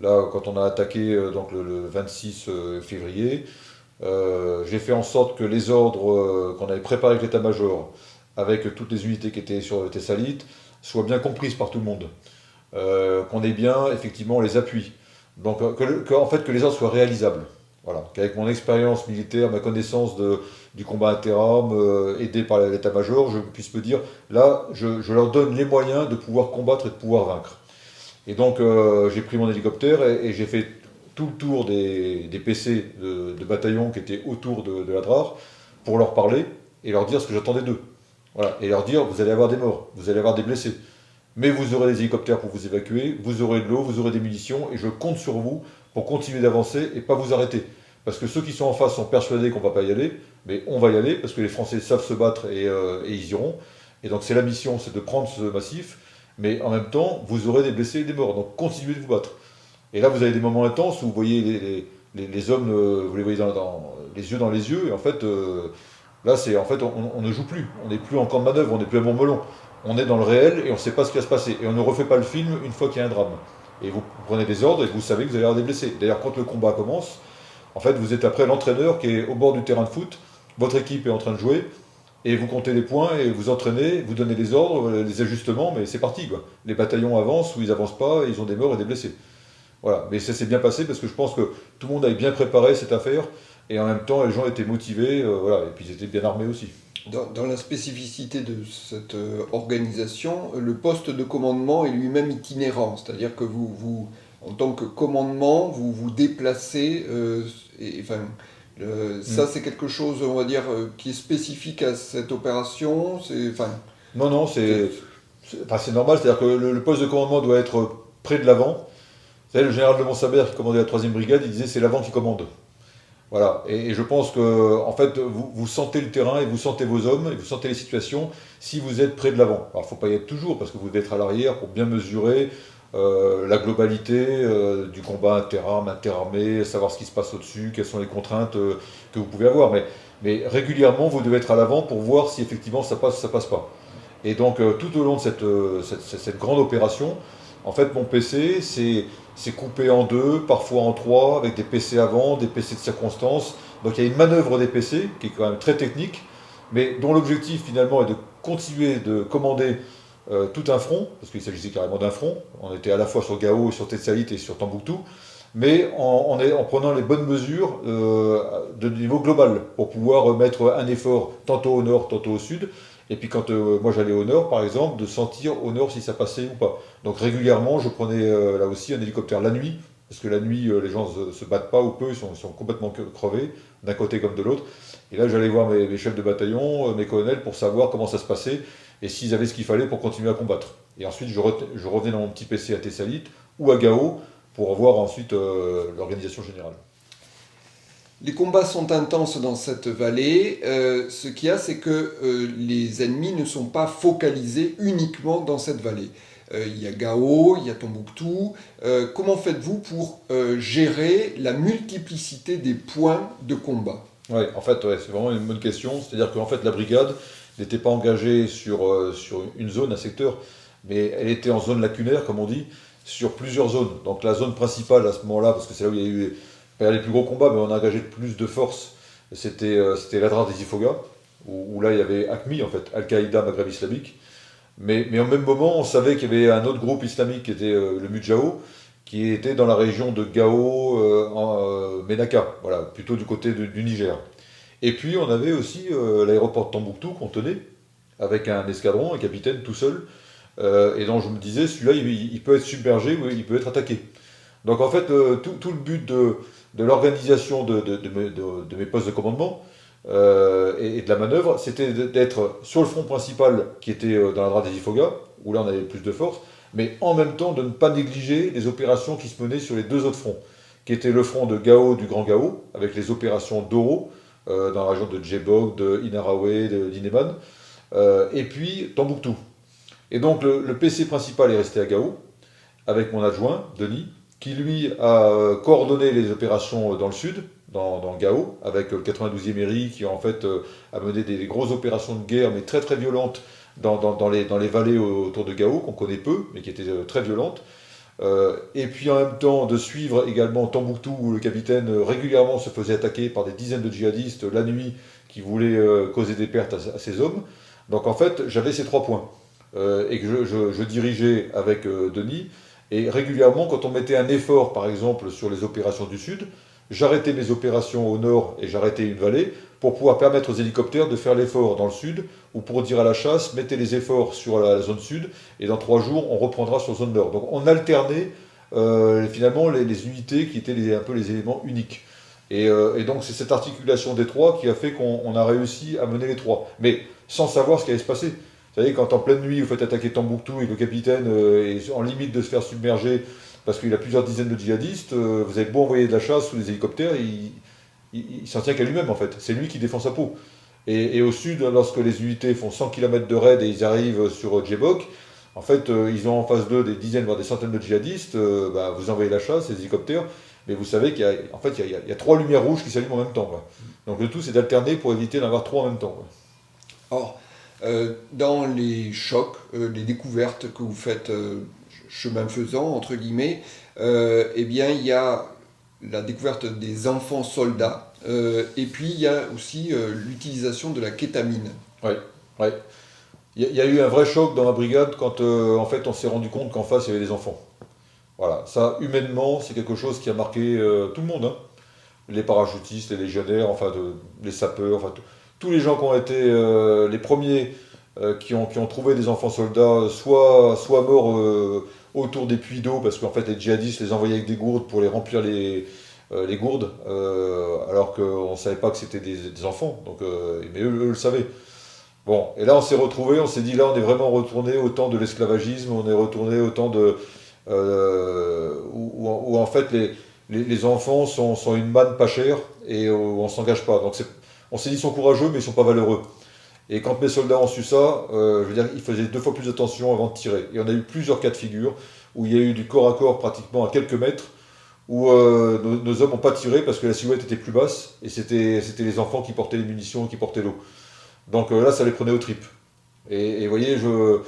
là, quand on a attaqué donc le 26 février, j'ai fait en sorte que les ordres qu'on avait préparés avec l'état-major, avec toutes les unités qui étaient sur le Thessalite, soient bien comprises par tout le monde. Qu'on ait bien effectivement les appuis. Donc en fait, que les ordres soient réalisables. Voilà. Qu'avec mon expérience militaire, ma connaissance du combat interarmes, aidé par l'état-major, je puisse me dire, là, je leur donne les moyens de pouvoir combattre et de pouvoir vaincre. Et donc, j'ai pris mon hélicoptère et j'ai fait tout le tour des PC de bataillons qui étaient autour de la DRAR pour leur parler et leur dire ce que j'attendais d'eux. Voilà. Et leur dire, vous allez avoir des morts, vous allez avoir des blessés. Mais vous aurez des hélicoptères pour vous évacuer, vous aurez de l'eau, vous aurez des munitions, et je compte sur vous pour continuer d'avancer et pas vous arrêter. Parce que ceux qui sont en face sont persuadés qu'on ne va pas y aller, mais on va y aller parce que les Français savent se battre et ils iront. Et donc c'est la mission, c'est de prendre ce massif, mais en même temps, vous aurez des blessés et des morts. Donc continuez de vous battre. Et là, vous avez des moments intenses où vous voyez les hommes, vous les voyez les yeux dans les yeux, et en fait, là, c'est en fait, on ne joue plus. On n'est plus en camp de manœuvre, on n'est plus à Montmelon. On est dans le réel et on ne sait pas ce qui va se passer. Et on ne refait pas le film une fois qu'il y a un drame. Et vous prenez des ordres et vous savez que vous allez avoir des blessés. D'ailleurs, quand le combat commence, en fait, vous êtes après l'entraîneur qui est au bord du terrain de foot, votre équipe est en train de jouer, et vous comptez les points et vous entraînez, vous donnez les ordres, les ajustements, mais c'est parti, quoi. Les bataillons avancent ou ils avancent pas, et ils ont des morts et des blessés. Voilà. Mais ça s'est bien passé parce que je pense que tout le monde avait bien préparé cette affaire, et en même temps, les gens étaient motivés, voilà, et puis ils étaient bien armés aussi. Dans la spécificité de cette organisation, le poste de commandement est lui-même itinérant, c'est-à-dire que en tant que commandement, vous vous déplacez, enfin, ça c'est quelque chose, on va dire, qui est spécifique à cette opération, enfin, Non, non, enfin, c'est normal, c'est-à-dire que le poste de commandement doit être près de l'avant. Vous savez, le général de Montsabert qui commandait la 3e brigade, il disait c'est l'avant qui commande. Voilà, et je pense que en fait, vous sentez le terrain et vous sentez vos hommes et vous sentez les situations si vous êtes près de l'avant. Alors, il ne faut pas y être toujours parce que vous devez être à l'arrière pour bien mesurer la globalité du combat interarmes, interarmé, savoir ce qui se passe au-dessus, quelles sont les contraintes que vous pouvez avoir. Mais régulièrement, vous devez être à l'avant pour voir si effectivement ça passe ou ça passe pas. Et donc, tout au long de cette grande opération, en fait, mon PC, c'est coupé en deux, parfois en trois, avec des PC avant, des PC de circonstance. Donc, il y a une manœuvre des PC qui est quand même très technique, mais dont l'objectif finalement est de continuer de commander tout un front, parce qu'il s'agissait carrément d'un front. On était à la fois sur Gao, sur Tetsalit et sur Tombouctou. mais en prenant les bonnes mesures de niveau global, pour pouvoir mettre un effort tantôt au nord, tantôt au sud, et puis quand moi j'allais au nord, par exemple, de sentir au nord si ça passait ou pas. Donc régulièrement, je prenais là aussi un hélicoptère la nuit, parce que la nuit, les gens se battent pas ou peu, ils sont complètement crevés, d'un côté comme de l'autre. Et là, j'allais voir mes chefs de bataillon, mes colonels, pour savoir comment ça se passait, et s'ils avaient ce qu'il fallait pour continuer à combattre. Et ensuite, je revenais dans mon petit PC à Thessalite, ou à Gao, pour voir ensuite l'organisation générale. Les combats sont intenses dans cette vallée. Ce qu'il y a, c'est que les ennemis ne sont pas focalisés uniquement dans cette vallée. Il y a Gao, il y a Tombouctou. Comment faites-vous pour gérer la multiplicité des points de combat? Ouais, en fait, ouais, c'est vraiment une bonne question. C'est-à-dire qu'en fait, la brigade n'était pas engagée sur une zone, un secteur, mais elle était en zone lacunaire, comme on dit, sur plusieurs zones. Donc la zone principale à ce moment-là, parce que c'est là où il y a eu pas les plus gros combats, mais on a engagé plus de forces, c'était l'Adrar des Ifoga, où là il y avait AQMI, en fait, Al-Qaïda Maghreb islamique. Mais au même moment, on savait qu'il y avait un autre groupe islamique qui était le Mujao, qui était dans la région de Gao, Menaka, voilà, plutôt du côté du Niger. Et puis on avait aussi l'aéroport de Tombouctou qu'on tenait, avec un escadron, un capitaine tout seul, et donc je me disais, celui-là, il peut être submergé ou il peut être attaqué. Donc en fait, tout le but de l'organisation de mes postes de commandement et de la manœuvre, c'était d'être sur le front principal qui était dans la Drade des Ifoga, où là on avait plus de force, mais en même temps de ne pas négliger les opérations qui se menaient sur les deux autres fronts, qui étaient le front de Gao, du Grand Gao, avec les opérations d'Oro, dans la région de Djebok, de Inarawe, d'Ineman, et puis Tombouctou. Et donc le PC principal est resté à Gao, avec mon adjoint, Denis, qui lui a coordonné les opérations dans le sud, dans Gao, avec le 92e ERI qui en fait a mené des grosses opérations de guerre, mais très très violentes, dans les vallées autour de Gao, qu'on connaît peu, mais qui étaient très violentes. Et puis en même temps de suivre également Tombouctou, où le capitaine régulièrement se faisait attaquer par des dizaines de djihadistes la nuit qui voulaient causer des pertes à ses hommes. Donc en fait, j'avais ces trois points, et que je dirigeais avec Denis. Et régulièrement, quand on mettait un effort, par exemple, sur les opérations du Sud, j'arrêtais mes opérations au nord et j'arrêtais une vallée pour pouvoir permettre aux hélicoptères de faire l'effort dans le Sud, ou pour dire à la chasse, mettez les efforts sur la zone Sud, et dans 3 jours, on reprendra sur zone nord. Donc on alternait finalement les unités qui étaient un peu les éléments uniques. Et donc c'est cette articulation des trois qui a fait qu'on a réussi à mener les trois. Mais sans savoir ce qui allait se passer. Vous savez, quand en pleine nuit, vous faites attaquer Tombouctou et le capitaine est en limite de se faire submerger parce qu'il a plusieurs dizaines de djihadistes, vous avez beau envoyer de la chasse sous les hélicoptères, il s'en tient qu'à lui-même en fait. C'est lui qui défend sa peau. Et au sud, lorsque les unités font 100 km de raid et ils arrivent sur Djebok, en fait, ils ont en face d'eux des dizaines, voire des centaines de djihadistes, vous envoyez la chasse, les hélicoptères, mais vous savez qu'il y a trois lumières rouges qui s'allument en même temps, quoi. Donc le tout, c'est d'alterner pour éviter d'en avoir trois en même temps, quoi. Or, dans les chocs, les découvertes que vous faites chemin faisant, entre guillemets, eh bien, il y a la découverte des enfants soldats, et puis il y a aussi l'utilisation de la kétamine. Ouais, ouais. Il y a eu un vrai choc dans la brigade quand en fait on s'est rendu compte qu'en face il y avait des enfants. Voilà, ça humainement c'est quelque chose qui a marqué tout le monde, hein. Les parachutistes, les légionnaires, les sapeurs, tous les gens qui ont été les premiers qui ont trouvé des enfants soldats, soit morts autour des puits d'eau, parce qu'en fait les djihadistes les envoyaient avec des gourdes pour les remplir les gourdes, alors qu'on ne savait pas que c'était des enfants, donc, mais eux le savaient. Bon, et là on s'est retrouvés, on s'est dit là on est vraiment retourné au temps de l'esclavagisme, on est retourné au temps où en fait les enfants sont une manne pas chère et où on s'engage pas. Donc on s'est dit ils sont courageux mais ils sont pas valeureux. Et quand mes soldats ont su ça, je veux dire, ils faisaient 2 fois plus attention avant de tirer. Et on a eu plusieurs cas de figure où il y a eu du corps à corps pratiquement à quelques mètres, où nos hommes n'ont pas tiré parce que la silhouette était plus basse et c'était les enfants qui portaient les munitions, qui portaient l'eau. Donc là, ça les prenait aux tripes. Et vous voyez, je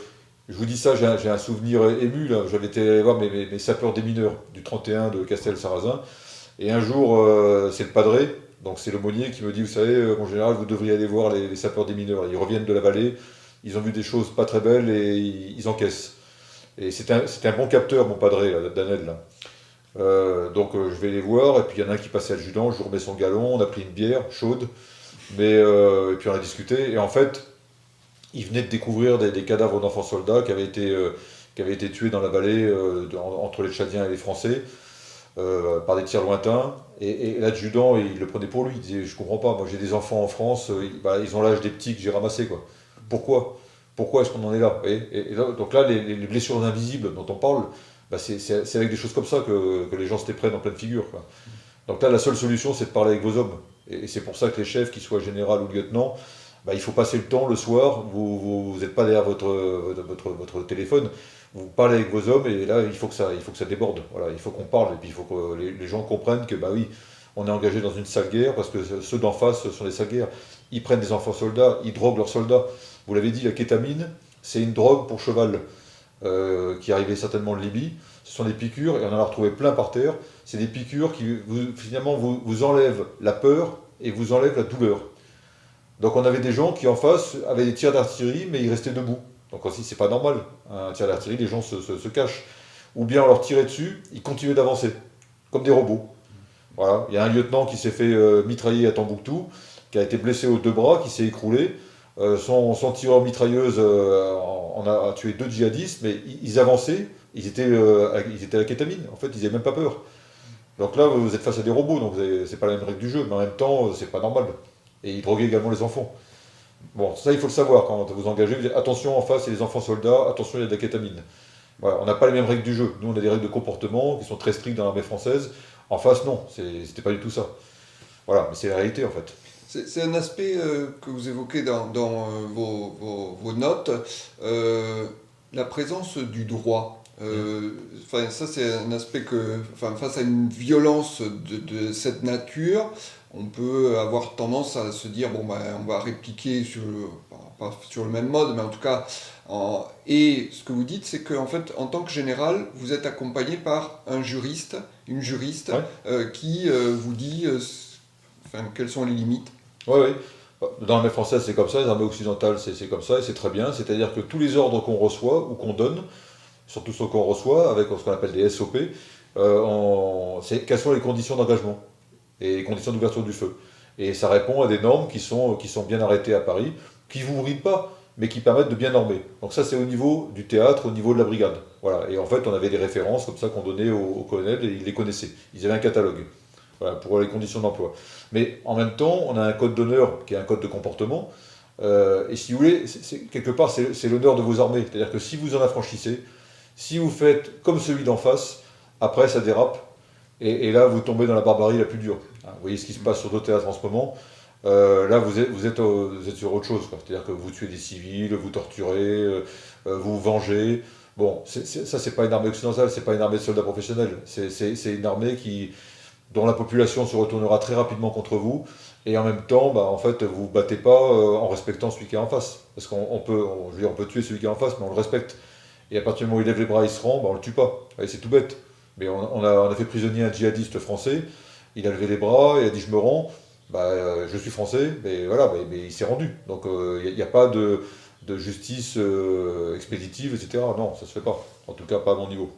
vous dis ça, j'ai un souvenir ému, là. J'avais été voir mes sapeurs des mineurs du 31 de Castel-Sarrazin. Et un jour, c'est le padré, donc c'est l'aumônier qui me dit, vous savez, mon général, vous devriez aller voir les sapeurs des mineurs. Ils reviennent de la vallée, ils ont vu des choses pas très belles et ils encaissent. Et c'était un bon capteur, mon padré, là, Danel, là. Je vais les voir, et puis il y en a un qui passait adjudant, je lui remets son galon, on a pris une bière chaude, et puis on a discuté, et en fait, il venait de découvrir des cadavres d'enfants soldats qui avaient été tués dans la vallée entre les Tchadiens et les Français par des tirs lointains. Et l'adjudant, il le prenait pour lui. Il disait, je comprends pas, moi j'ai des enfants en France, ils ont l'âge des petits que j'ai ramassés, quoi. Pourquoi? Pourquoi est-ce qu'on en est là? Donc là, les blessures invisibles dont on parle, c'est avec des choses comme ça que les gens se les prennent en pleine figure, quoi. Donc là, la seule solution, c'est de parler avec vos hommes. Et c'est pour ça que les chefs, qu'ils soient général ou lieutenant, il faut passer le temps le soir, vous n'êtes pas derrière votre téléphone, vous parlez avec vos hommes, et là il faut que ça déborde. Voilà, il faut qu'on parle, et puis il faut que les gens comprennent que bah oui, on est engagé dans une sale guerre, parce que ceux d'en face sont des sales guerres. Ils prennent des enfants soldats, ils droguent leurs soldats. Vous l'avez dit, la kétamine, c'est une drogue pour cheval, qui arrivait certainement de Libye. Ce sont des piqûres, et on en a retrouvé plein par terre. C'est des piqûres qui finalement vous enlèvent la peur et vous enlèvent la douleur. Donc on avait des gens qui en face avaient des tirs d'artillerie, mais ils restaient debout. Donc aussi c'est pas normal. Un tir d'artillerie, les gens se cachent. Ou bien on leur tirait dessus, ils continuaient d'avancer, comme des robots. Voilà. Il y a un lieutenant qui s'est fait mitrailler à Tombouctou, qui a été blessé aux deux bras, qui s'est écroulé. Son tireur mitrailleuse a tué 2 djihadistes, mais ils avançaient, ils étaient à la kétamine. En fait, ils n'avaient même pas peur. Donc là, vous êtes face à des robots, donc c'est pas la même règle du jeu, mais en même temps, c'est pas normal. Et ils droguaient également les enfants. Bon, ça, il faut le savoir quand vous engagez. Vous dites, attention, en face, il y a des enfants soldats, attention, il y a de la kétamine. Voilà, on n'a pas les mêmes règles du jeu. Nous, on a des règles de comportement qui sont très strictes dans l'armée française. En face, non, c'était pas du tout ça. Voilà, mais c'est la réalité, en fait. C'est un aspect que vous évoquez dans vos notes, euh, la présence du droit. Ça, c'est un aspect que, face à une violence de cette nature, on peut avoir tendance à se dire, bon, on va répliquer pas sur le même mode, mais en tout cas, et ce que vous dites, c'est qu'en fait, en tant que général, vous êtes accompagné par un juriste, une juriste, Ouais. qui vous dit quelles sont les limites. Oui, oui. Dans l'armée française, c'est comme ça, les armées occidentales, c'est comme ça, et c'est très bien. C'est-à-dire que tous les ordres qu'on reçoit ou qu'on donne, surtout ceux qu'on reçoit, avec ce qu'on appelle des SOP, quelles sont les conditions d'engagement et les conditions d'ouverture du feu. Et ça répond à des normes qui sont bien arrêtées à Paris, qui ne vous brident pas, mais qui permettent de bien normer. Donc ça, c'est au niveau du théâtre, au niveau de la brigade. Voilà. Et en fait, on avait des références comme ça qu'on donnait aux colonels, et ils les connaissaient. Ils avaient un catalogue. Voilà, pour les conditions d'emploi. Mais en même temps, on a un code d'honneur qui est un code de comportement. Et si vous voulez, quelque part, c'est l'honneur de vos armées. C'est-à-dire que si vous en affranchissez, si vous faites comme celui d'en face, après ça dérape. Et là, vous tombez dans la barbarie la plus dure. Vous voyez ce qui se passe sur d'autres théâtres en ce moment. Là, vous êtes sur autre chose. C'est-à-dire que vous tuez des civils, vous torturez, vous vengez. Bon, ça, c'est pas une armée occidentale, c'est pas une armée de soldats professionnels. C'est une armée dont la population se retournera très rapidement contre vous, et en même temps, en fait, vous ne battez pas en respectant celui qui est en face. Parce je veux dire, on peut tuer celui qui est en face, mais on le respecte. Et à partir du moment où il lève les bras, il se rend, on ne le tue pas. Et c'est tout bête. Mais on a fait prisonnier un djihadiste français, il a levé les bras, il a dit je me rends, je suis français, mais voilà, mais il s'est rendu. Donc il n'y a pas de justice expéditive, etc. Non, ça ne se fait pas. En tout cas, pas à mon niveau.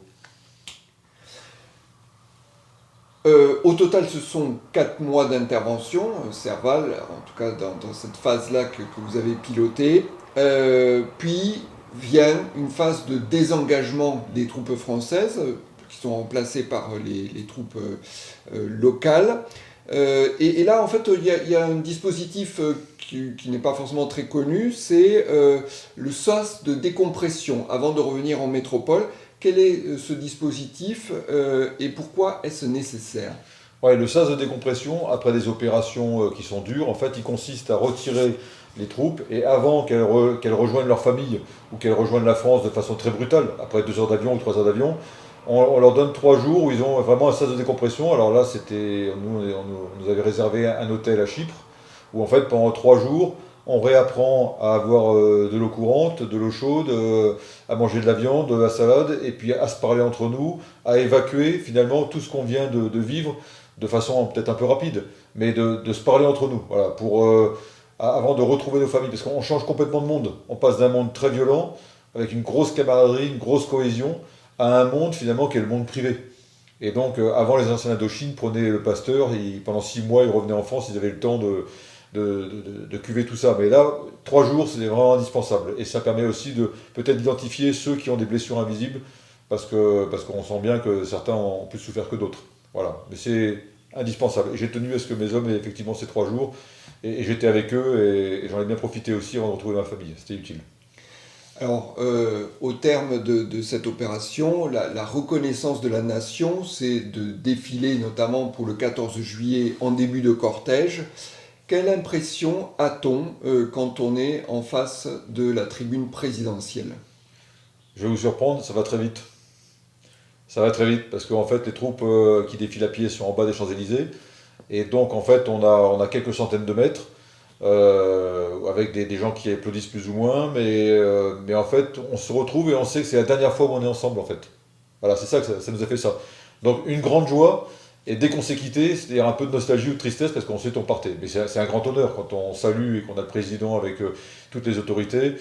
Au total, ce sont 4 mois d'intervention, Serval, en tout cas dans cette phase-là que vous avez pilotée. Puis vient une phase de désengagement des troupes françaises, qui sont remplacées par les troupes locales. Et là, en fait, il y a un dispositif qui n'est pas forcément très connu, c'est le sas de décompression avant de revenir en métropole. Quel est ce dispositif et pourquoi est-ce nécessaire? Ouais, le sas de décompression, après des opérations qui sont dures, en fait, il consiste à retirer les troupes et avant qu'elles rejoignent leur famille ou qu'elles rejoignent la France de façon très brutale, après 2 heures d'avion ou 3 heures d'avion, on leur donne 3 jours où ils ont vraiment un sas de décompression. Alors là, on nous avait réservé un hôtel à Chypre où en fait pendant 3 jours, on réapprend à avoir de l'eau courante, de l'eau chaude, à manger de la viande, de la salade, et puis à se parler entre nous, à évacuer finalement tout ce qu'on vient de vivre de façon peut-être un peu rapide, mais de se parler entre nous, voilà, avant de retrouver nos familles, parce qu'on change complètement de monde. On passe d'un monde très violent, avec une grosse camaraderie, une grosse cohésion, à un monde finalement qui est le monde privé. Et donc, avant, les anciens Indochine prenaient le pasteur, pendant 6 mois, ils revenaient en France, ils avaient le temps de cuver tout ça. Mais là, 3 jours, c'est vraiment indispensable. Et ça permet aussi de peut-être identifier ceux qui ont des blessures invisibles, parce qu'on sent bien que certains ont plus souffert que d'autres. Voilà. Mais c'est indispensable. Et j'ai tenu à ce que mes hommes aient effectivement ces 3 jours. Et j'étais avec eux, et j'en ai bien profité aussi avant de retrouver ma famille. C'était utile. Alors, au terme de cette opération, la reconnaissance de la nation, c'est de défiler notamment pour le 14 juillet en début de cortège. Quelle impression a-t-on quand on est en face de la tribune présidentielle? Je vais vous surprendre, ça va très vite. Ça va très vite, parce qu'en fait, les troupes qui défilent à pied sont en bas des Champs-Élysées. Et donc, en fait, on a quelques centaines de mètres, avec des gens qui applaudissent plus ou moins, mais en fait, on se retrouve et on sait que c'est la dernière fois où on est ensemble, en fait. Voilà, c'est ça que ça nous a fait ça. Donc, une grande joie, et dès qu'on s'est quitté, c'est-à-dire un peu de nostalgie ou de tristesse, parce qu'on sait qu'on partait. Mais c'est un grand honneur quand on salue et qu'on a le président avec toutes les autorités.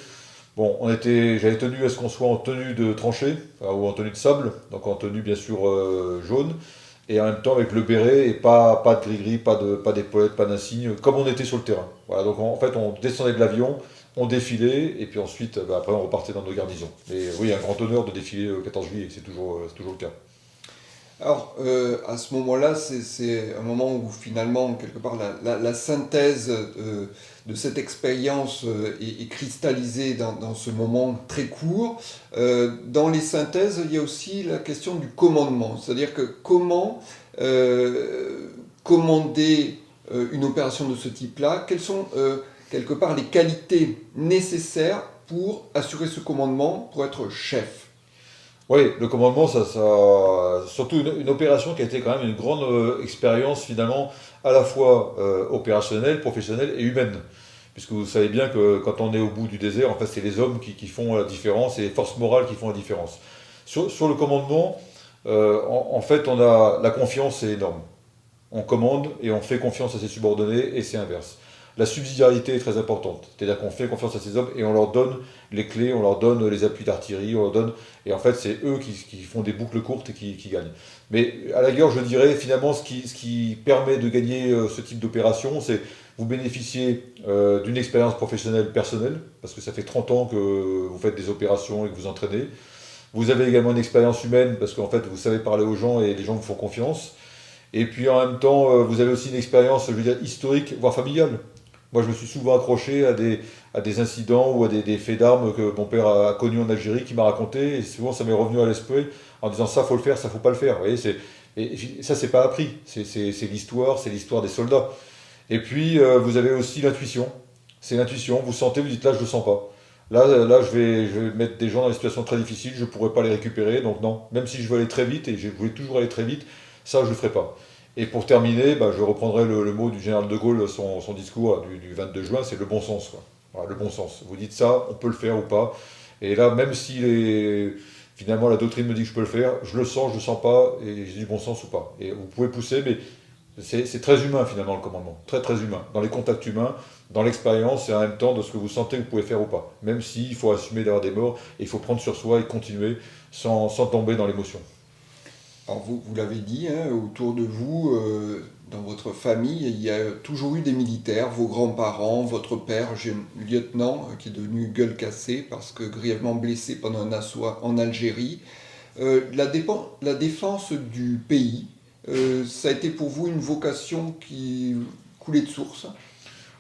Bon, j'avais tenu à ce qu'on soit en tenue de tranchée, enfin, ou en tenue de sable, donc en tenue bien sûr jaune, et en même temps avec le béret, et pas de gris-gris, pas d'épaulettes, pas d'insigne, comme on était sur le terrain. Voilà, donc en fait on descendait de l'avion, on défilait, et puis ensuite après on repartait dans nos garnisons. Mais oui, un grand honneur de défiler le 14 juillet, c'est toujours le cas. Alors, à ce moment-là, c'est un moment où finalement, quelque part, la synthèse de cette expérience est cristallisée dans ce moment très court. Dans les synthèses, il y a aussi la question du commandement, c'est-à-dire que comment commander une opération de ce type-là, quelles sont quelque part les qualités nécessaires pour assurer ce commandement, pour être chef. Oui, le commandement, surtout une opération qui a été quand même une grande expérience finalement à la fois opérationnelle, professionnelle et humaine. Puisque vous savez bien que quand on est au bout du désert, en fait, c'est les hommes qui font la différence et les forces morales qui font la différence. Sur le commandement, en fait, la confiance est énorme. On commande et on fait confiance à ses subordonnés et c'est inverse. La subsidiarité est très importante, c'est-à-dire qu'on fait confiance à ces hommes et on leur donne les clés, on leur donne les appuis d'artillerie, on leur donne, et en fait c'est eux qui font des boucles courtes et qui gagnent. Mais à la guerre, je dirais finalement ce qui permet de gagner ce type d'opération, c'est vous bénéficiez d'une expérience professionnelle personnelle, parce que ça fait 30 ans que vous faites des opérations et que vous entraînez. Vous avez également une expérience humaine, parce qu'en fait vous savez parler aux gens et les gens vous font confiance. Et puis en même temps, vous avez aussi une expérience, je veux dire, historique, voire familiale. Moi, je me suis souvent accroché à des incidents ou à des faits d'armes que mon père a connus en Algérie, qui m'a raconté, et souvent ça m'est revenu à l'esprit en disant ça faut le faire, ça faut pas le faire. Vous voyez, et ça c'est pas appris, c'est l'histoire des soldats. Et puis vous avez aussi l'intuition. C'est l'intuition, vous sentez, vous dites là je le sens pas. Là je vais mettre des gens dans des situations très difficiles, je pourrais pas les récupérer, donc non. Même si je veux aller très vite, et je voulais toujours aller très vite, ça je le ferai pas. Et pour terminer, je reprendrai le mot du général de Gaulle, son discours du 22 juin, c'est le bon sens, quoi. Voilà, le bon sens. Vous dites ça, on peut le faire ou pas. Et là, même si finalement la doctrine me dit que je peux le faire, je le sens pas, et j'ai du bon sens ou pas. Et vous pouvez pousser, mais c'est très humain finalement le commandement, très très humain. Dans les contacts humains, dans l'expérience et en même temps de ce que vous sentez que vous pouvez faire ou pas. Même s'il faut assumer d'avoir des morts, et il faut prendre sur soi et continuer sans tomber dans l'émotion. Alors vous l'avez dit, hein, autour de vous, dans votre famille, il y a toujours eu des militaires, vos grands-parents, votre père, lieutenant, qui est devenu gueule cassée parce que grièvement blessé pendant un assaut en Algérie. La défense du pays, ça a été pour vous une vocation qui coulait de source.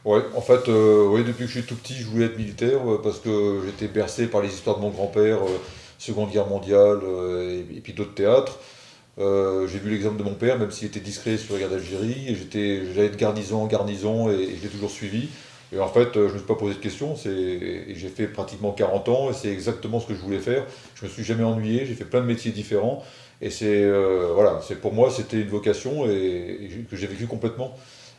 Ouais, en fait, oui, depuis que je suis tout petit, je voulais être militaire parce que j'étais bercé par les histoires de mon grand-père, Seconde Guerre mondiale et puis d'autres théâtres. J'ai vu l'exemple de mon père, même s'il était discret sur la guerre d'Algérie, et j'allais de garnison en garnison et je l'ai toujours suivi. Et en fait, je ne me suis pas posé de questions, et j'ai fait pratiquement 40 ans et c'est exactement ce que je voulais faire. Je me suis jamais ennuyé, j'ai fait plein de métiers différents et voilà, pour moi c'était une vocation que j'ai vécu complètement.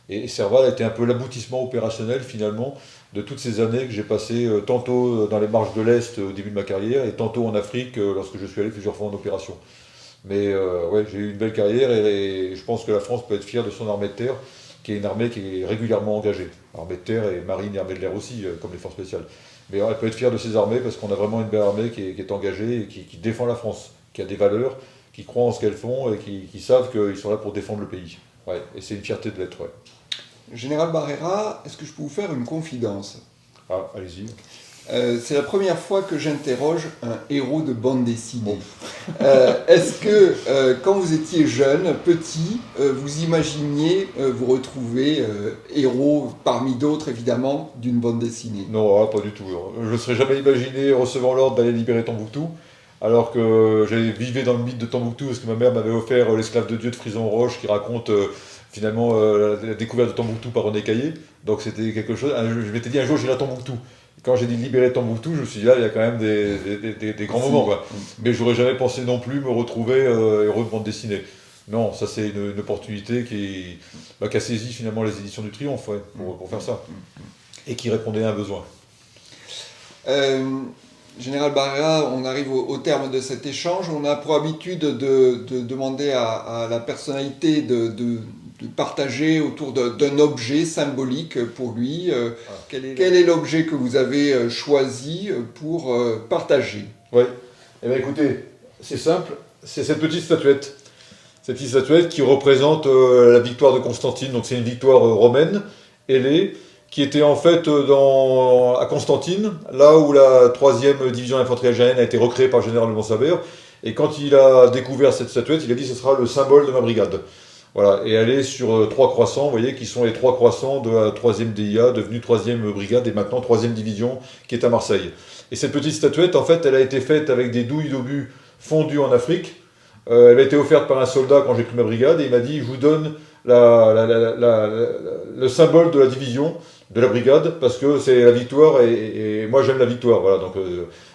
Et Serval a été un peu l'aboutissement opérationnel finalement de toutes ces années que j'ai passées tantôt dans les marches de l'Est au début de ma carrière et tantôt en Afrique lorsque je suis allé plusieurs fois en opération. Mais ouais, j'ai eu une belle carrière et je pense que la France peut être fière de son armée de terre, qui est une armée qui est régulièrement engagée. Armée de terre et marine et armée de l'air aussi, comme les forces spéciales. Mais elle peut être fière de ses armées parce qu'on a vraiment une belle armée qui est engagée et qui défend la France, qui a des valeurs qui croient en ce qu'elles font et qui savent qu'ils sont là pour défendre le pays. Ouais, et c'est une fierté de l'être. Ouais. Général Barrera, est-ce que je peux vous faire une confidence? Ah, allez-y. C'est la première fois que j'interroge un héros de bande dessinée. Bon. Est-ce que quand vous étiez jeune, petit, vous imaginiez vous retrouver héros parmi d'autres évidemment d'une bande dessinée? Non, pas du tout. Je ne serais jamais imaginé recevant l'ordre d'aller libérer Tombouctou, alors que j'ai vivais dans le mythe de Tombouctou, parce que ma mère m'avait offert l'esclave de Dieu de Frison Roche, qui raconte finalement la découverte de Tombouctou par René Caillé. Donc c'était quelque chose. Je m'étais dit un jour j'irai à Tombouctou. Quand j'ai dit libérer Tombouctou, je me suis dit là, il y a quand même des grands moments, quoi. Mais j'aurais jamais pensé non plus me retrouver héros de bande dessinée. Non, ça c'est une opportunité qui a saisi finalement les éditions du Triomphe, ouais, pour faire ça. Et qui répondait à un besoin. Général Barrera, on arrive au terme de cet échange. On a pour habitude de demander à la personnalité de partager autour d'un objet symbolique pour lui. Quel est l'objet que vous avez choisi pour partager? Oui. Eh bien écoutez, c'est simple, c'est cette petite statuette. Cette petite statuette qui représente la victoire de Constantine. Donc c'est une victoire romaine, ailée, qui était en fait à Constantine, là où la 3e division d'infanterie algérienne a été recréée par le général de Montsabert. Et quand il a découvert cette statuette, il a dit ce sera le symbole de ma brigade. Voilà, et elle est sur 3 croissants, vous voyez, qui sont les 3 croissants de la 3e DIA, devenue 3e brigade et maintenant 3e division, qui est à Marseille. Et cette petite statuette, en fait, elle a été faite avec des douilles d'obus fondues en Afrique. Elle m'a été offerte par un soldat quand j'ai pris ma brigade, et il m'a dit, je vous donne le symbole de la division, de la brigade, parce que c'est la victoire, et moi j'aime la victoire. Voilà, donc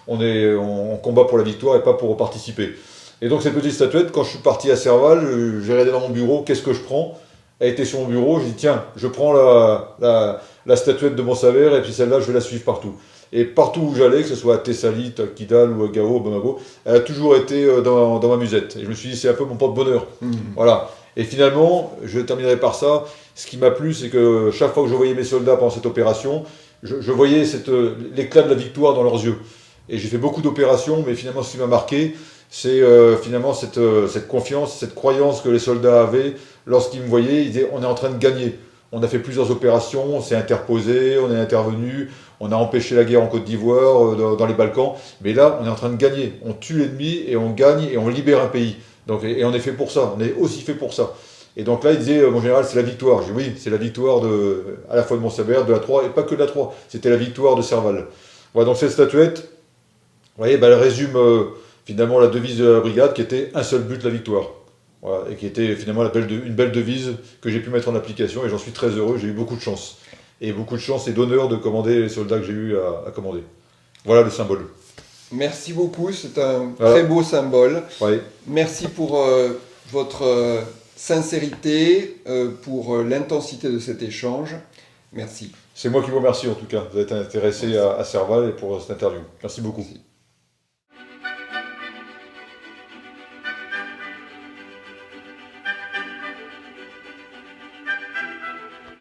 on combat pour la victoire et pas pour participer. Et donc cette petite statuette, quand je suis parti à Serval, j'ai regardé dans mon bureau, qu'est-ce que je prends? Elle était sur mon bureau, j'ai dit tiens, je prends la statuette de Montsabert et puis celle-là je vais la suivre partout. Et partout où j'allais, que ce soit à Thessalite, à Kidal ou à Gao, Bamako, elle a toujours été dans ma musette. Et je me suis dit c'est un peu mon porte-bonheur. Voilà. Et finalement, je terminerai par ça, ce qui m'a plu, c'est que chaque fois que je voyais mes soldats pendant cette opération, je voyais l'éclat de la victoire dans leurs yeux. Et j'ai fait beaucoup d'opérations, mais finalement ce qui m'a marqué, c'est finalement cette confiance, cette croyance que les soldats avaient lorsqu'ils me voyaient. Ils disaient on est en train de gagner. On a fait plusieurs opérations, on s'est interposé, on est intervenu, on a empêché la guerre en Côte d'Ivoire, dans les Balkans. Mais là, on est en train de gagner. On tue l'ennemi et on gagne et on libère un pays. Donc, et on est fait pour ça, on est aussi fait pour ça. Et donc là, il disait, mon général, c'est la victoire. Je dis oui, c'est la victoire à la fois de Montsabert, de la 3, et pas que de la 3, c'était la victoire de Serval. Voilà, donc cette statuette, vous voyez, elle résume finalement la devise de la brigade qui était un seul but, la victoire. Voilà, et qui était finalement une belle devise que j'ai pu mettre en application et j'en suis très heureux, j'ai eu beaucoup de chance. Et beaucoup de chance et d'honneur de commander les soldats que j'ai eu à commander. Voilà le symbole. Merci beaucoup, c'est un très beau symbole. Ouais. Merci pour votre sincérité, pour l'intensité de cet échange. Merci. C'est moi qui vous remercie en tout cas, vous êtes intéressé à Serval et pour cette interview. Merci beaucoup. Merci.